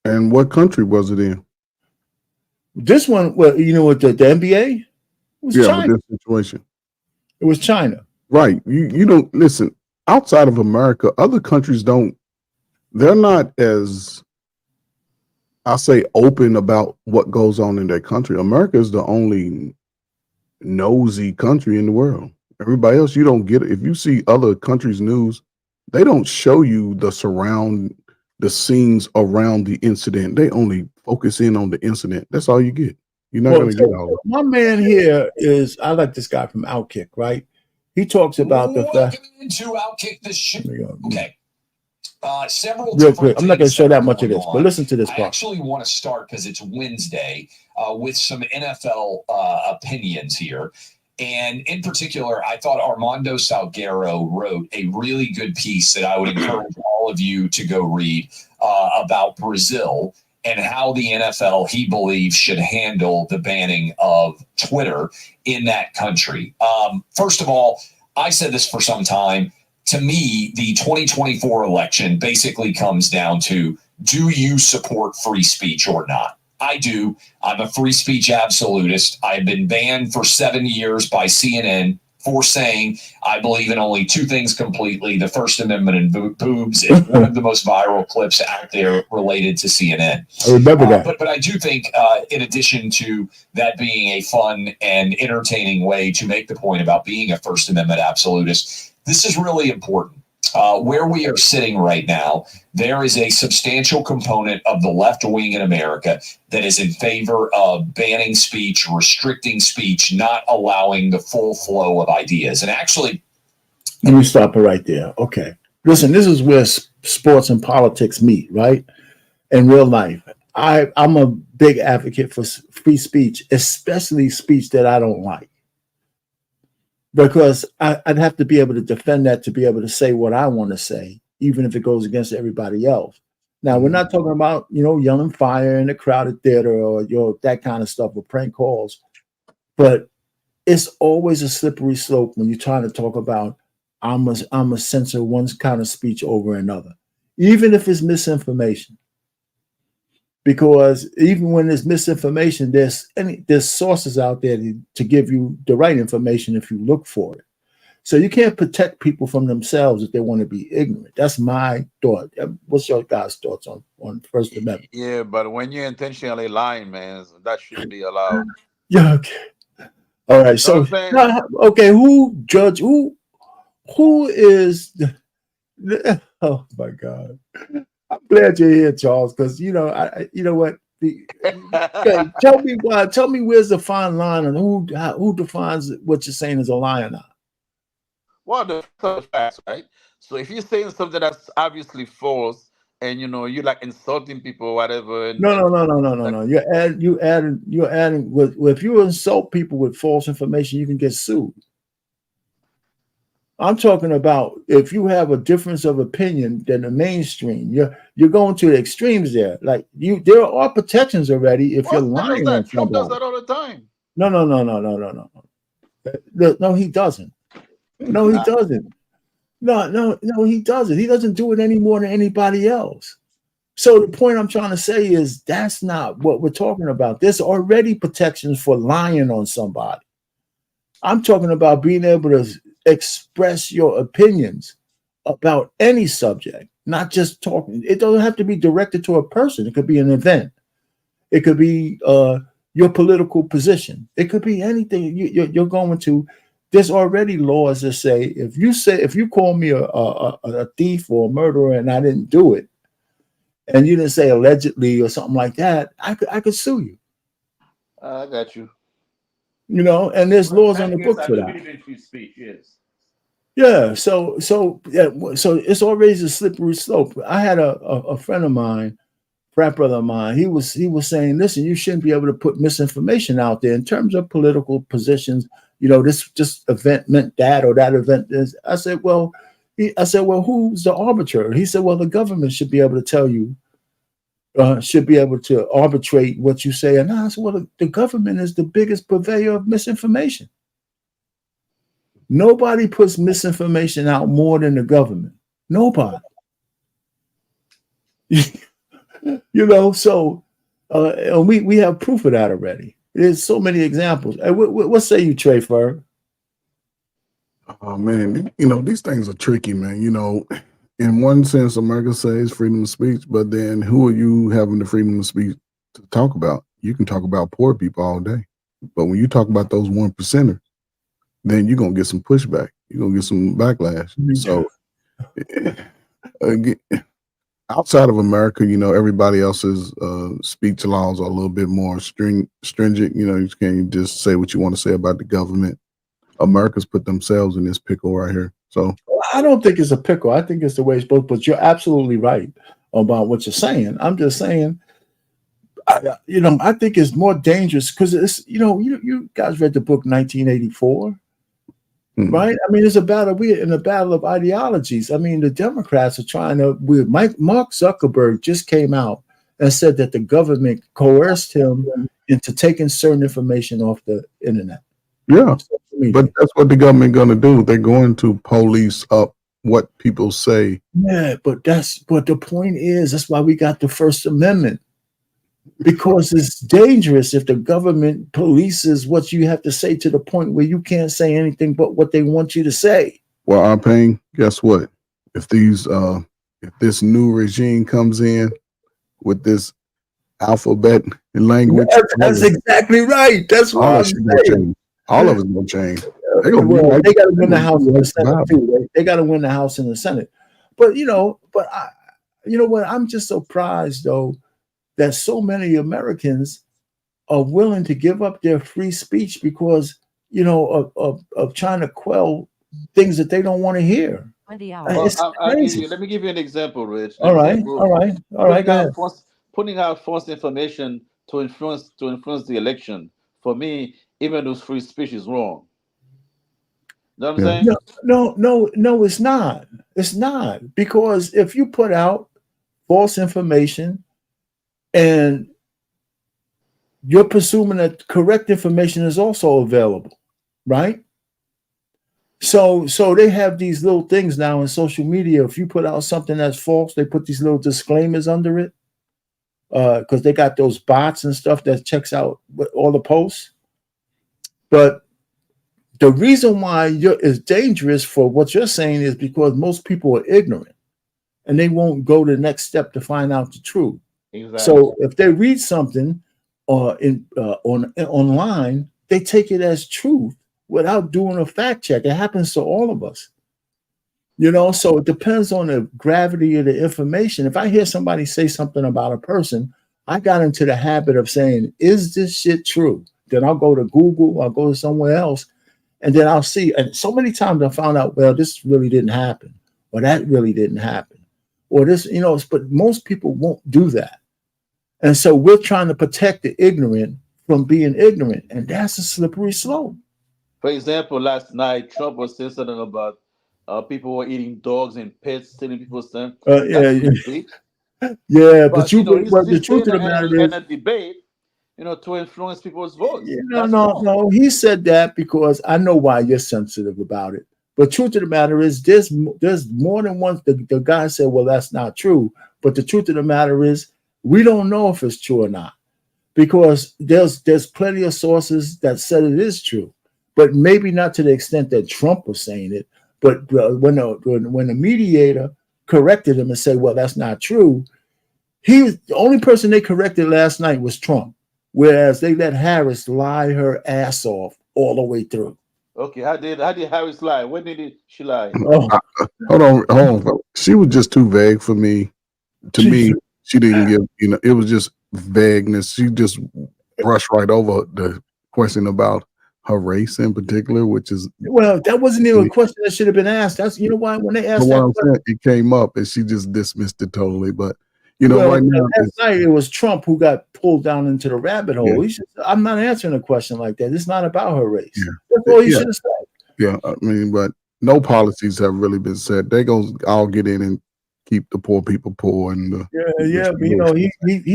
[SPEAKER 4] And what country was it in?
[SPEAKER 1] This one, well, what the NBA? It was China.
[SPEAKER 4] With this situation.
[SPEAKER 1] It was China.
[SPEAKER 4] Right. You don't listen, outside of America, other countries they're not as, I'll say, open about what goes on in their country. America is the only nosy country in the world. Everybody else, you don't get it. If you see other countries' news, they don't show you the scenes around the incident. They only focus in on the incident. That's all you get. You're not going to get all of it.
[SPEAKER 1] My man here I like this guy from Outkick, right? He talks about the fact.
[SPEAKER 3] Welcome to Outkick the show. Okay. Several
[SPEAKER 1] real quick. I'm not going to show that much of this, but listen to this part.
[SPEAKER 3] I actually want to start because it's Wednesday with some NFL opinions here. And in particular, I thought Armando Salguero wrote a really good piece that I would encourage all of you to go read about Brazil and how the NFL, he believes, should handle the banning of Twitter in that country. First of all, I said this for some time. To me, the 2024 election basically comes down to, do you support free speech or not? I do. I'm a free speech absolutist. I've been banned for 7 years by CNN for saying I believe in only two things completely: the First Amendment and boobs. It's one of the most viral clips out there related to CNN.
[SPEAKER 1] I remember that.
[SPEAKER 3] But I do think, in addition to that being a fun and entertaining way to make the point about being a First Amendment absolutist, this is really important. Where we are sitting right now, there is a substantial component of the left wing in America that is in favor of banning speech, restricting speech, not allowing the full flow of ideas. And actually,
[SPEAKER 1] let me stop it right there. Okay. Listen, this is where sports and politics meet, right? In real life. I'm a big advocate for free speech, especially speech that I don't like. Because I'd have to be able to defend that, to be able to say what I want to say, even if it goes against everybody else. Now, we're not talking about, yelling fire in a crowded theater or, that kind of stuff, or prank calls. But it's always a slippery slope when you're trying to talk about I'm a censor one kind of speech over another, even if it's misinformation. Because even when there's misinformation, there's sources out there to give you the right information if you look for it. So you can't protect people from themselves if they want to be ignorant. That's my thought. What's your guys' thoughts on First Amendment?
[SPEAKER 2] Yeah, but when you're intentionally lying, man, that shouldn't be allowed.
[SPEAKER 1] Yeah. Okay. All right.
[SPEAKER 2] You know
[SPEAKER 1] So
[SPEAKER 2] what I'm saying?
[SPEAKER 1] now, okay, who is? Oh my God! I'm glad you're here, Charles, because you know you know what. Okay, tell me why. Tell me where's the fine line and who defines what you're saying is a lie or not.
[SPEAKER 2] Well, the facts, right? So if you're saying something that's obviously false, and you're like insulting people or whatever, and
[SPEAKER 1] No. You're adding. If you insult people with false information, you can get sued. I'm talking about if you have a difference of opinion than the mainstream, you're going to the extremes there. Like there are protections already if you're lying on
[SPEAKER 2] Trump does
[SPEAKER 1] somebody.
[SPEAKER 2] that all the time.
[SPEAKER 1] No, he doesn't. No, he doesn't. No, he doesn't. He doesn't do it any more than anybody else. So the point I'm trying to say is that's not what we're talking about. There's already protections for lying on somebody. I'm talking about being able to express your opinions about any subject, not just talking. It doesn't have to be directed to a person. It could be an event. It could be your political position. It could be anything you're going to. There's already laws that say if you call me a thief or a murderer and I didn't do it, and you didn't say allegedly or something like that, I could sue you.
[SPEAKER 2] I got you.
[SPEAKER 1] You know, and there's laws on the books for that.
[SPEAKER 2] I believe in free speech. Yes.
[SPEAKER 1] Yeah, so it's always a slippery slope. I had a friend of mine, frat brother of mine. He was saying, listen, you shouldn't be able to put misinformation out there in terms of political positions. You know, this event meant that or that event is. I said, well, who's the arbiter? He said, well, the government should be able to tell you. Should be able to arbitrate what you say. And I said, well, the government is the biggest purveyor of misinformation. Nobody puts misinformation out more than the government. Nobody. You know, so and we have proof of that already. There's so many examples. What say you, Trey Fur?
[SPEAKER 4] Oh man, you know, these things are tricky, man. You know, in one sense, America says freedom of speech, but then who are you having the freedom of speech to talk about? You can talk about poor people all day, but when you talk about those 1%ers, then you're gonna get some pushback. You're gonna get some backlash. So again, outside of America, you know, everybody else's speech laws are a little bit more stringent. You know, you can't just say what you want to say about the government. America's put themselves in this pickle right here. So
[SPEAKER 1] I don't think it's a pickle. I think it's the way it's supposed. But you're absolutely right about what you're saying. I'm just saying, I think it's more dangerous because it's, you guys read the book 1984. Right? I mean, it's a battle. We're in a battle of ideologies. I mean, the Democrats are trying to. Mark Zuckerberg just came out and said that the government coerced him into taking certain information off the internet.
[SPEAKER 4] Yeah, but that's what the government going to do. They're going to police up what people say.
[SPEAKER 1] Yeah, but the point is, that's why we got the First Amendment. Because it's dangerous if the government polices what you have to say to the point where you can't say anything but what they want you to say.
[SPEAKER 4] Well, Arpane, guess what? If this new regime comes in with this alphabet and language,
[SPEAKER 1] that's exactly right. That's what I'm saying.
[SPEAKER 4] All of it's gonna change.
[SPEAKER 1] They got to win the House and the Senate too. They got to win the House and the Senate. But you know what? I'm just surprised though that so many Americans are willing to give up their free speech because, of trying to quell things that they don't want to hear.
[SPEAKER 2] Let me give you an example, Rich.
[SPEAKER 1] All right. Go ahead.
[SPEAKER 2] Putting out false information to influence the election, for me, even though free speech is wrong. You know what I'm saying?
[SPEAKER 1] No, it's not. It's not. Because if you put out false information and you're presuming that correct information is also available, right? So they have these little things now in social media. If you put out something that's false, they put these little disclaimers under it because they got those bots and stuff that checks out all the posts. But the reason why it's dangerous for what you're saying is because most people are ignorant and they won't go the next step to find out the truth.
[SPEAKER 2] Exactly.
[SPEAKER 1] So if they read something online, they take it as truth without doing a fact check. It happens to all of us. So it depends on the gravity of the information. If I hear somebody say something about a person, I got into the habit of saying, is this shit true? Then I'll go to Google, I'll go to somewhere else, and then I'll see. And so many times I found out, well, this really didn't happen, or that really didn't happen, or this, but most people won't do that. And so we're trying to protect the ignorant from being ignorant, and that's a slippery slope.
[SPEAKER 2] For example, last night, Trump was saying something about people were eating dogs and pets, stealing people's stuff.
[SPEAKER 1] But
[SPEAKER 2] the
[SPEAKER 1] truth of the matter is,
[SPEAKER 2] in a debate, to influence people's votes.
[SPEAKER 1] No. He said that because I know why you're sensitive about it. But truth of the matter is, there's more than one. The guy said, well, that's not true. But the truth of the matter is, we don't know if it's true or not, because there's plenty of sources that said it is true, but maybe not to the extent that Trump was saying it. But when the mediator corrected him and said, well, that's not true, the only person they corrected last night was Trump, whereas they let Harris lie her ass off all the way through.
[SPEAKER 2] Okay, how did Harris lie? When did she lie?
[SPEAKER 4] Hold on. She was just too vague for me. To me, she didn't give, it was just vagueness. She just brushed right over the question about her race in particular, which is,
[SPEAKER 1] well, that wasn't even a question that should have been asked. That's why when they asked that question,
[SPEAKER 4] it came up and she just dismissed it totally. But right now,
[SPEAKER 1] last night it was Trump who got pulled down into the rabbit hole. Yeah. I'm not answering a question like that. It's not about her race. Yeah. That's all he should have said.
[SPEAKER 4] Yeah, I mean, but no policies have really been set. They're gonna all get in and keep the poor people poor. And
[SPEAKER 1] he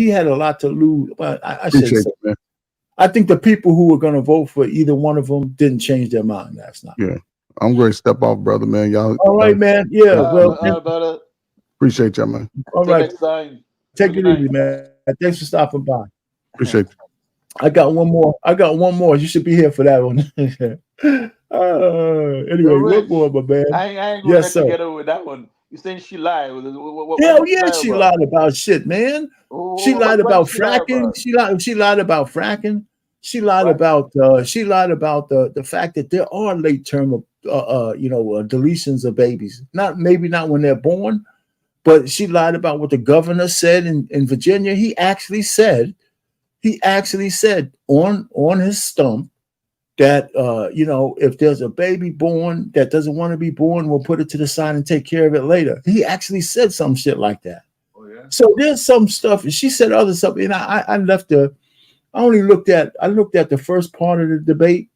[SPEAKER 1] had a lot to lose. But I should say, man. I think the people who were going to vote for either one of them didn't change their mind. That's not.
[SPEAKER 4] Yeah, I'm going to step off, brother, man. Y'all.
[SPEAKER 1] All right, man. Yeah.
[SPEAKER 4] Appreciate y'all, man.
[SPEAKER 1] All right. Take it easy, man. Thanks for stopping by.
[SPEAKER 4] Appreciate you.
[SPEAKER 1] I got one more. You should be here for that one. Anyway, one more, my man.
[SPEAKER 2] I ain't going to get together with that one. You saying she lied?
[SPEAKER 1] Hell yeah, she lied about shit, man. She lied about fracking. She lied about fracking. She lied about the fact that there are late term deletions of babies. Maybe not when they're born, but she lied about what the governor said in Virginia. He actually said on his stump that if there's a baby born that doesn't want to be born, we'll put it to the side and take care of it later. He actually said some shit like that. Oh, yeah? So there's some stuff. She said other stuff, and I looked at the first part of the debate,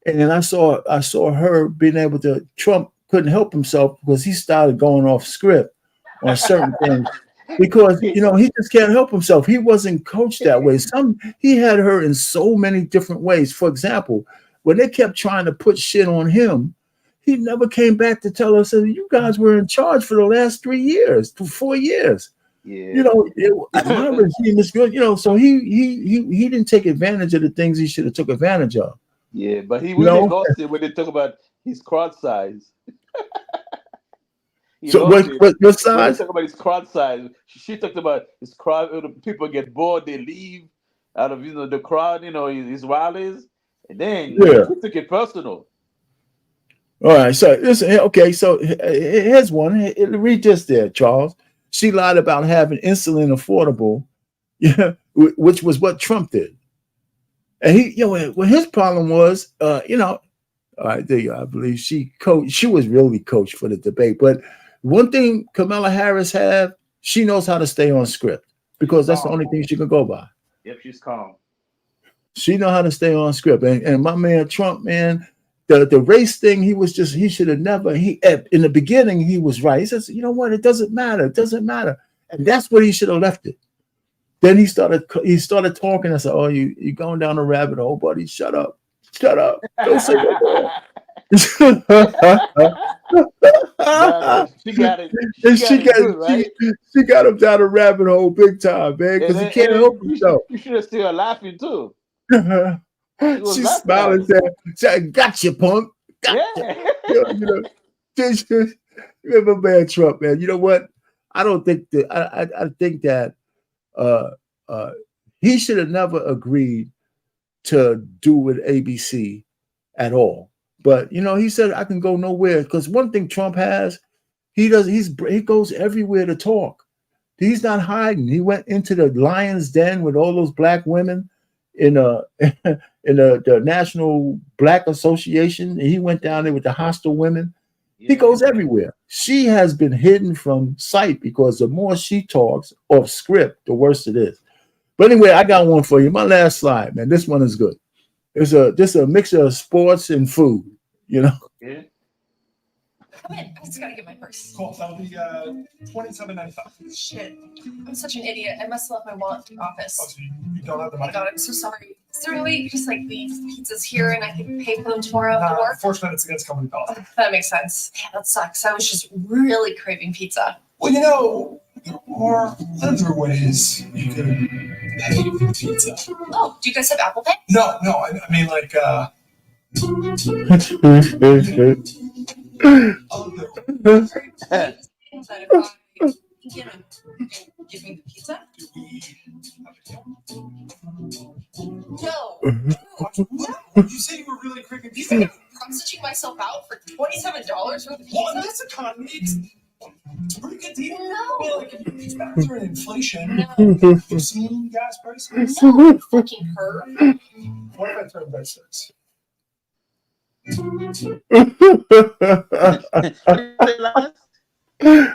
[SPEAKER 1] and then I saw her being able to. Trump couldn't help himself because he started going off script on certain things. Because he just can't help himself. He wasn't coached that way. He had her in so many different ways. For example, when they kept trying to put shit on him, he never came back to tell us that you guys were in charge for the last 4 years. Yeah. My regime is good. So he didn't take advantage of the things he should have took advantage of.
[SPEAKER 2] Yeah, but he really lost it when they talk about his crotch size.
[SPEAKER 1] So what size?
[SPEAKER 2] Talk about his crowd size. She talked about his crowd. People get bored, they leave out of the crowd. His rallies, and then he took it personal.
[SPEAKER 1] All right, so listen. Okay, so here's one. Read this there, Charles. She lied about having insulin affordable, which was what Trump did, and his problem was, all right, there you go. I believe she was really coached for the debate, but. One thing Kamala Harris she knows how to stay on script because that's the only thing she can go by.
[SPEAKER 2] Yep, she's calm.
[SPEAKER 1] She know how to stay on script. And my man Trump, man, the race thing, he should have never, in the beginning, he was right. He says, you know what, it doesn't matter. It doesn't matter. And that's what he should have left it. Then he started talking. I said, oh, you going down a rabbit hole, buddy. Shut up. Don't say that.
[SPEAKER 2] Nah, she got it.
[SPEAKER 1] And
[SPEAKER 2] She got it good, right?
[SPEAKER 1] she got him down a rabbit hole big time, man, because he can't help himself.
[SPEAKER 2] you should have seen her laughing too. She was
[SPEAKER 1] She's
[SPEAKER 2] laughing at
[SPEAKER 1] smiling,
[SPEAKER 2] him.
[SPEAKER 1] saying, "Gotcha, punk." Gotcha.
[SPEAKER 2] Yeah.
[SPEAKER 1] Remember, man, Trump, man. You know what? I don't think that. I think that uh, uh, he should have never agreed to do with ABC at all. But he said I can go nowhere because one thing Trump has, he goes everywhere to talk. He's not hiding. He went into the lion's den with all those black women in the National Black Association. He went down there with the hostile women. He goes everywhere. She has been hidden from sight because the more she talks off script, the worse it is. But anyway, I got one for you. My last slide, man. This one is good. It's just a mixture of sports and food.
[SPEAKER 2] Yeah.
[SPEAKER 6] Come in. I just gotta get my purse.
[SPEAKER 5] Cool. That'll be $27.95.
[SPEAKER 6] Shit. I'm such an idiot. I must have left my wallet in the office.
[SPEAKER 5] Oh, so you don't have the
[SPEAKER 6] Oh my
[SPEAKER 5] money?
[SPEAKER 6] god, I'm so sorry. Is there a way you just leave pizzas here and I can pay for them tomorrow at work?
[SPEAKER 5] Unfortunately, it's against company policy.
[SPEAKER 6] That makes sense. Yeah, that sucks. I was just really craving pizza.
[SPEAKER 5] Well, there are other ways you can pay for pizza.
[SPEAKER 6] Oh, do you guys have Apple Pay?
[SPEAKER 5] No, I mean like
[SPEAKER 6] Give me the pizza? No.
[SPEAKER 5] You said you were really craving
[SPEAKER 6] You
[SPEAKER 5] pizza.
[SPEAKER 6] think I'm prostituting myself out for $27 worth of pizza?
[SPEAKER 5] Well, this economy, it's a pretty good deal.
[SPEAKER 6] No.
[SPEAKER 5] I mean, like, if you factor in inflation,
[SPEAKER 6] No.
[SPEAKER 5] you've seen gas prices.
[SPEAKER 6] No, you fucking perv.
[SPEAKER 5] What if I turn by 6?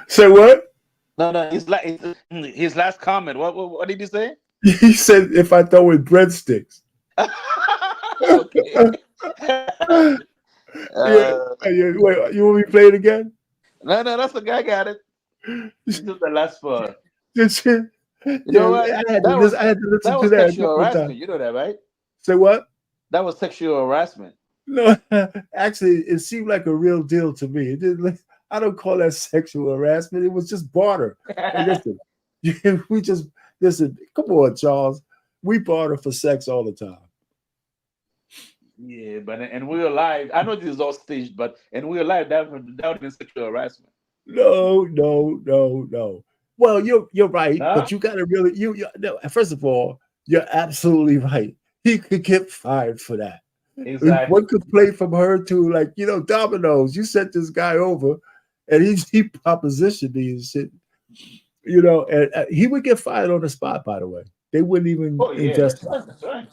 [SPEAKER 1] Say what?
[SPEAKER 2] No. His last comment. What did he say?
[SPEAKER 1] He said if I throw in breadsticks.
[SPEAKER 2] Okay.
[SPEAKER 1] Wait, you want me to play it again?
[SPEAKER 2] No, that's the guy got it. This is the last part.
[SPEAKER 1] You
[SPEAKER 2] know what?
[SPEAKER 1] I had to listen
[SPEAKER 2] That
[SPEAKER 1] to
[SPEAKER 2] was
[SPEAKER 1] that.
[SPEAKER 2] sexual harassment. You know that, right?
[SPEAKER 1] Say what?
[SPEAKER 2] That was sexual harassment.
[SPEAKER 1] No, actually, it seemed like a real deal to me. It didn't. I don't call that sexual harassment. It was just barter. Hey, listen. Come on, Charles. We barter for sex all the time.
[SPEAKER 2] Yeah, but in real life, I know this is all staged, but in real life, that would have been sexual harassment.
[SPEAKER 1] No. Well, you're right,
[SPEAKER 2] Huh?
[SPEAKER 1] but you got to really no, first of all, you're absolutely right. He could get fired for that.
[SPEAKER 2] Exactly.
[SPEAKER 1] One complaint from her to Domino's. You sent this guy over, and he propositioned me and shit. And he would get fired on the spot. By the way, they wouldn't even invest.
[SPEAKER 2] That's right.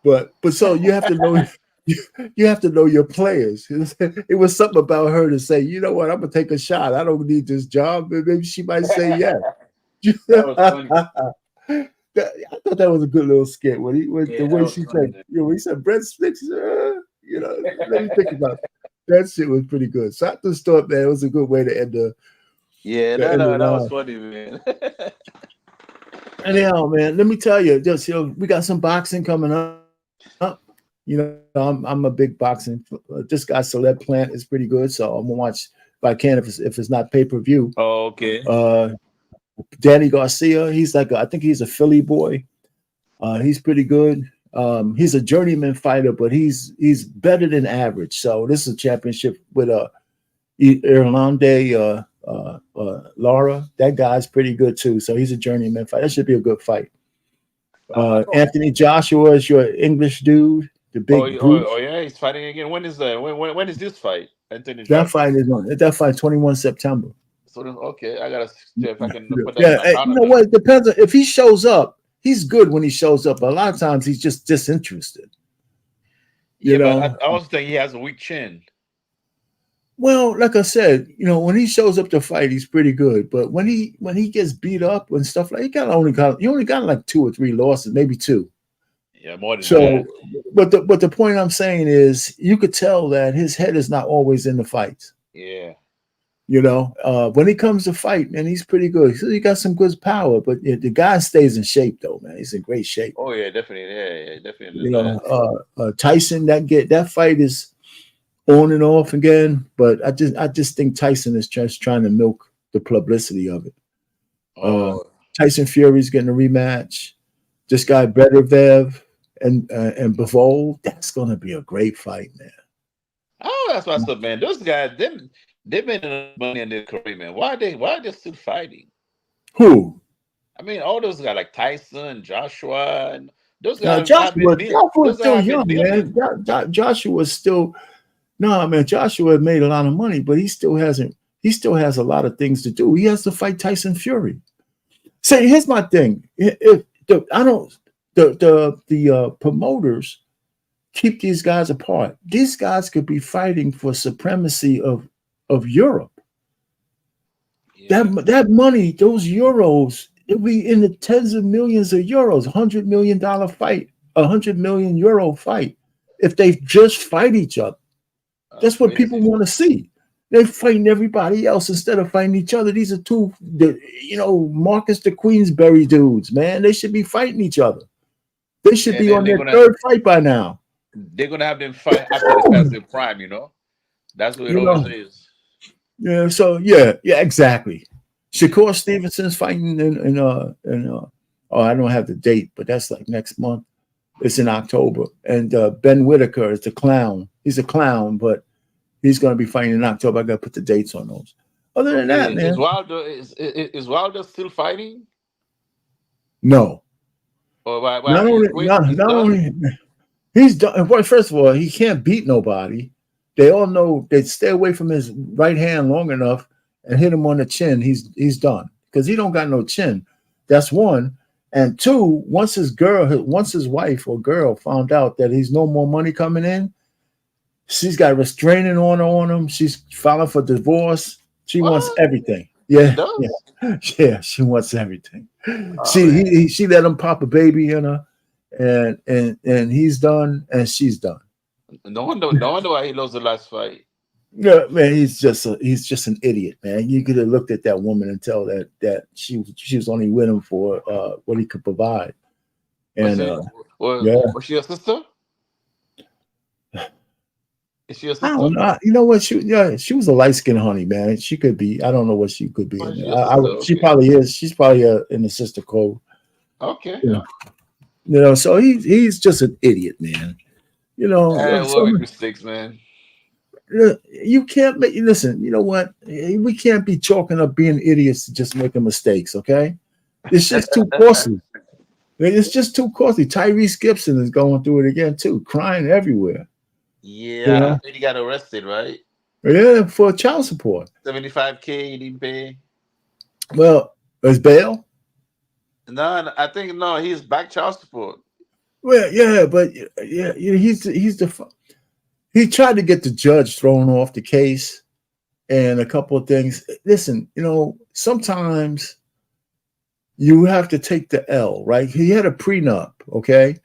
[SPEAKER 1] But so you have to know. You have to know your players. It was something about her to say, you know what, I'm gonna take a shot. I don't need this job. Maybe she might say yes.
[SPEAKER 2] That was funny.
[SPEAKER 1] I thought that was a good little skit when the way she
[SPEAKER 2] funny,
[SPEAKER 1] said, when he said breadsticks, let me think about it. That shit was pretty good. So I just thought, man, it was a good way to end the.
[SPEAKER 2] That was funny, man.
[SPEAKER 1] Anyhow, man, let me tell you, we got some boxing coming up. I'm a big boxing. This guy Celeb Plant is pretty good, so I'm gonna watch if I can. If it's not pay-per-view.
[SPEAKER 2] Oh, okay.
[SPEAKER 1] Danny Garcia, I think he's a Philly boy. He's pretty good. He's a journeyman fighter, but he's better than average. So this is a championship with Irlande Lara. That guy's pretty good too. So he's a journeyman fighter. That should be a good fight. Anthony Joshua is your English dude, the big brute.
[SPEAKER 2] Oh yeah, he's fighting again. When is when is this fight? Anthony
[SPEAKER 1] That
[SPEAKER 2] Joshua?
[SPEAKER 1] fight 21 September.
[SPEAKER 2] So okay, I gotta see if I can put that.
[SPEAKER 1] Yeah, you know what? It depends on if he shows up. He's good when he shows up. A lot of times he's just disinterested. You know,
[SPEAKER 2] but I also think he has a weak chin.
[SPEAKER 1] Well, like I said, when he shows up to fight, he's pretty good. But when he gets beat up and stuff like, he only got like 2 or 3 losses, maybe 2.
[SPEAKER 2] Yeah, more than
[SPEAKER 1] that. But the point I'm saying is, you could tell that his head is not always in the fights.
[SPEAKER 2] Yeah.
[SPEAKER 1] When he comes to fight, man, he's pretty good. He got some good power, but the guy stays in shape though, man. He's in great shape.
[SPEAKER 2] Oh yeah, definitely. Yeah, definitely.
[SPEAKER 1] Tyson, that fight is on and off again. But I just think Tyson is just trying to milk the publicity of it.
[SPEAKER 2] Oh,
[SPEAKER 1] Tyson Fury's getting a rematch. This guy Beterbiev and Bivol, that's gonna be a great fight, man.
[SPEAKER 2] oh, that's what's up, man. Those guys, they made enough money in their career, man. Why are they still fighting?
[SPEAKER 1] Who?
[SPEAKER 2] I mean, all those guys like Tyson, Joshua, and those guys have
[SPEAKER 1] Joshua's
[SPEAKER 2] those guys
[SPEAKER 1] still
[SPEAKER 2] have been
[SPEAKER 1] young, man.
[SPEAKER 2] building.
[SPEAKER 1] Joshua's still no, man. Joshua made a lot of money, but he still hasn't. He still has a lot of things to do. He has to fight Tyson Fury. See, here's my thing. The promoters keep these guys apart. These guys could be fighting for supremacy of Europe.
[SPEAKER 2] Yeah.
[SPEAKER 1] That money, those euros, it'll be in the tens of millions of euros. $100 million fight, €100 million fight. If they just fight each other, that's what people want to see. They're fighting everybody else instead of fighting each other. These are two, Marcus the Queensberry dudes, man. They should be fighting each other. They should be on their third fight by now.
[SPEAKER 2] They're gonna have them fight after they pass their prime, That's what it always is.
[SPEAKER 1] Yeah, so yeah, exactly. Shakur Stevenson's fighting in I don't have the date, but that's like next month. It's in October. And Ben Whitaker is the clown. He's a clown, but he's going to be fighting in October. I got to put the dates on those. Other than that, man.
[SPEAKER 2] Is Wilder still fighting?
[SPEAKER 1] No.
[SPEAKER 2] Or why
[SPEAKER 1] not only he's done. Well, first of all, he can't beat nobody. They all know they stay away from his right hand long enough and hit him on the chin. He's done because he don't got no chin. That's one. And two, once his wife or girl found out that he's no more money coming in, she's got a restraining order on him. She's filing for divorce. She wants everything. Yeah, she wants everything. She let him pop a baby in her, and he's done, and she's done.
[SPEAKER 2] No wonder why he lost the last fight.
[SPEAKER 1] Yeah, man, he's just an idiot, man. You could have looked at that woman and tell that she was only with him for what he could provide. And
[SPEAKER 2] was she a sister? Is she a sister?
[SPEAKER 1] I don't know. You know what? She was a light-skinned honey, man. She could be. I don't know what she could be. She probably is. She's probably in the sister code.
[SPEAKER 2] Okay.
[SPEAKER 1] So he's just an idiot, man.
[SPEAKER 2] We'll make mistakes, man.
[SPEAKER 1] You can't make. Listen, you know what? We can't be chalking up being idiots to just making mistakes. Okay, it's just too costly. It's just too costly. Tyrese Gibson is going through it again too, crying everywhere.
[SPEAKER 2] Yeah, he got arrested, right?
[SPEAKER 1] Yeah, for child support.
[SPEAKER 2] $75,000 he didn't pay.
[SPEAKER 1] Well, is bail?
[SPEAKER 2] No, I think no. He's back child support.
[SPEAKER 1] Well, yeah, but he tried to get the judge thrown off the case and a couple of things. Listen, sometimes you have to take the L, right? He had a prenup, okay?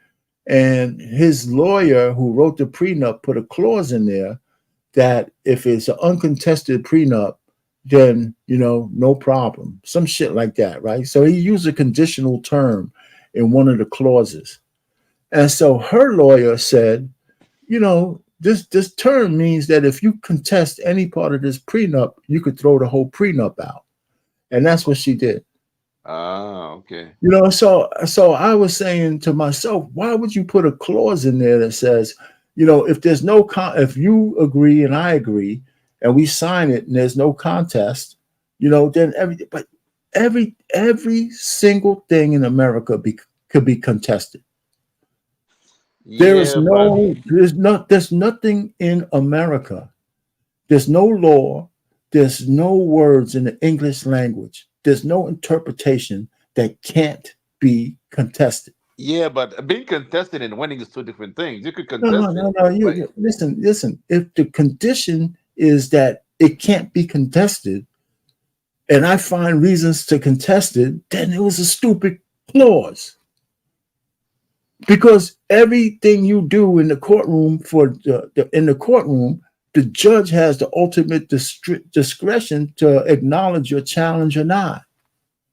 [SPEAKER 1] And his lawyer who wrote the prenup put a clause in there that if it's an uncontested prenup, then, no problem. Some shit like that, right? So he used a conditional term in one of the clauses. And so her lawyer said, this term means that if you contest any part of this prenup, you could throw the whole prenup out. And that's what she did.
[SPEAKER 2] Ah, okay.
[SPEAKER 1] So I was saying to myself, why would you put a clause in there that says, if there's if you agree and I agree and we sign it and there's no contest, then every single thing in America could be contested. There's nothing in America. There's no law. There's no words in the English language. There's no interpretation that can't be contested.
[SPEAKER 2] Yeah, but being contested and winning is two different things. You could contest.
[SPEAKER 1] No. Listen. If the condition is that it can't be contested, and I find reasons to contest it, then it was a stupid clause. Because everything you do in the courtroom the judge has the ultimate discretion to acknowledge your challenge or not.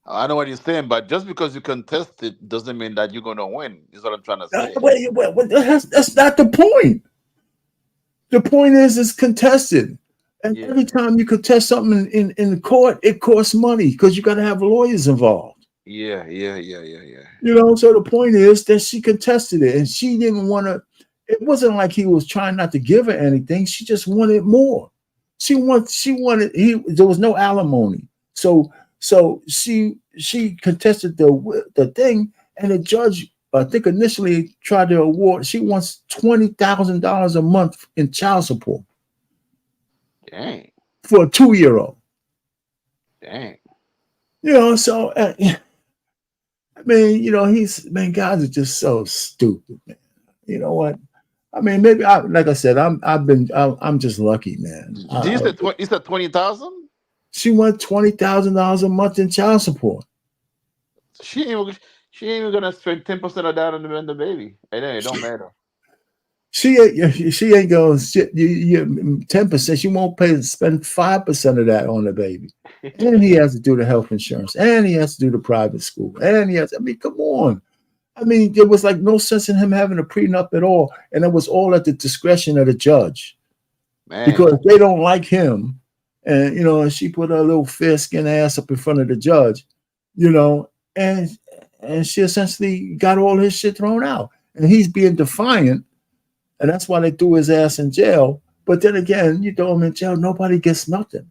[SPEAKER 2] I know what you're saying, but just because you contest it doesn't mean that you're going to win. Is what I'm trying to say.
[SPEAKER 1] That's not the point. The point is, it's contested. And
[SPEAKER 7] Yeah.
[SPEAKER 1] every time you contest something in the court, it costs money because you got to have lawyers involved.
[SPEAKER 7] Yeah.
[SPEAKER 1] You know, so the point is that she contested it and she didn't want to. It wasn't like he was trying not to give her anything. She just wanted more. She wanted, there was no alimony. So she contested the thing, and the judge, I think, initially tried to award, she wants $20,000 a month in child support
[SPEAKER 7] Dang.
[SPEAKER 1] for a 2-year-old.
[SPEAKER 7] Dang.
[SPEAKER 1] You know, so I mean, you know, guys are just so stupid, man. You know what? I mean, maybe like I said, I'm just lucky, man.
[SPEAKER 7] You said 20,000?
[SPEAKER 1] She wants $20,000 a month in child support.
[SPEAKER 7] She ain't even gonna spend 10% of that on the baby. And then it don't matter.
[SPEAKER 1] She ain't going you 10%. She won't spend 5% of that on the baby. And he has to do the health insurance, and he has to do the private school, and he has. I mean, come on. I mean, there was like no sense in him having a prenup at all, and it was all at the discretion of the judge.
[SPEAKER 7] Man.
[SPEAKER 1] Because they don't like him, and you know, and she put her little fair-skinned ass up in front of the judge, you know, and she essentially got all his shit thrown out, and he's being defiant, and that's why they threw his ass in jail. But then again, you throw him in jail, nobody gets nothing,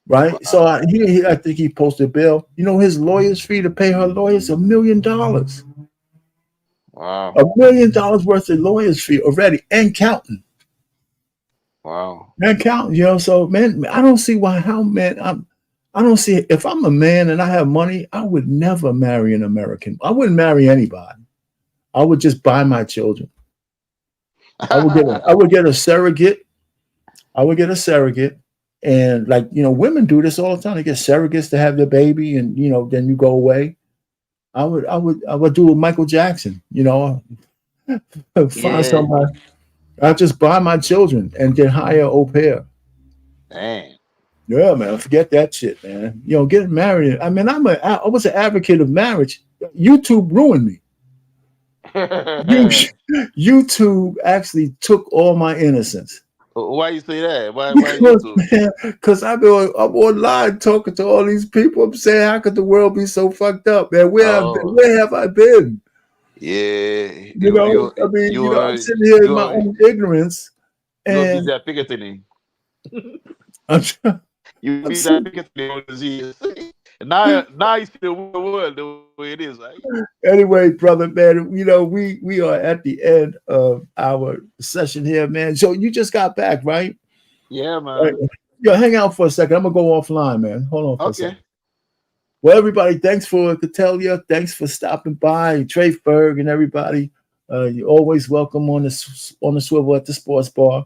[SPEAKER 1] right?
[SPEAKER 7] Wow.
[SPEAKER 1] So I think he posted bail. You know, his lawyer's fee to pay her lawyers $1 million.
[SPEAKER 7] Wow.
[SPEAKER 1] $1 million worth of lawyer's fee already, and counting.
[SPEAKER 7] Wow.
[SPEAKER 1] And counting, you know. So, man, I don't see I don't see, if I'm a man and I have money, I would never marry an American. I wouldn't marry anybody. I would just buy my children. I would get a surrogate. I would get a surrogate. And like, you know, women do this all the time. They get surrogates to have their baby, and you know, then you go away. I would do with Michael Jackson, you know. Find somebody. I'll just buy my children and then hire an au pair.
[SPEAKER 7] Dang.
[SPEAKER 1] Yeah, man, forget that shit, man. You know, getting married. I mean, I was an advocate of marriage. YouTube ruined me. YouTube actually took all my innocence.
[SPEAKER 7] Why you say that? Why YouTube?
[SPEAKER 1] Because I'm online talking to all these people. I'm saying, how could the world be so fucked up, man? Where have I been?
[SPEAKER 7] Yeah,
[SPEAKER 1] You know, I mean, you know, I'm sitting here in my own ignorance, and
[SPEAKER 7] that picketing.
[SPEAKER 1] I'm trying.
[SPEAKER 7] You be that picketing on disease. Now you see the world the way it is, right?
[SPEAKER 1] Anyway, brother, man, you know, we are at the end of our session here, man. So you just got back, right?
[SPEAKER 7] Yeah, man.
[SPEAKER 1] Right. Yo, hang out for a second. I'm gonna go offline, man. Hold on for a second.
[SPEAKER 7] Okay.
[SPEAKER 1] Well, everybody, thanks for Catellia. Thanks for stopping by, Traceberg and everybody. You're always welcome on the Swivel at the Sports Bar.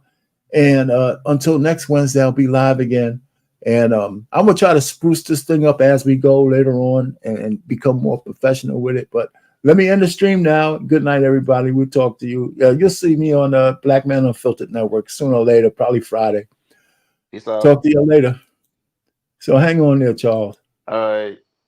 [SPEAKER 1] And until next Wednesday, I'll be live again. And I'm gonna try to spruce this thing up as we go later on and become more professional with it. But let me end the stream now. Good night, everybody. We'll talk to you. You'll see me on the Black Man Unfiltered Network sooner or later, probably Friday.
[SPEAKER 7] Peace out.
[SPEAKER 1] Talk to you later. So hang on there, Charles.
[SPEAKER 7] All right.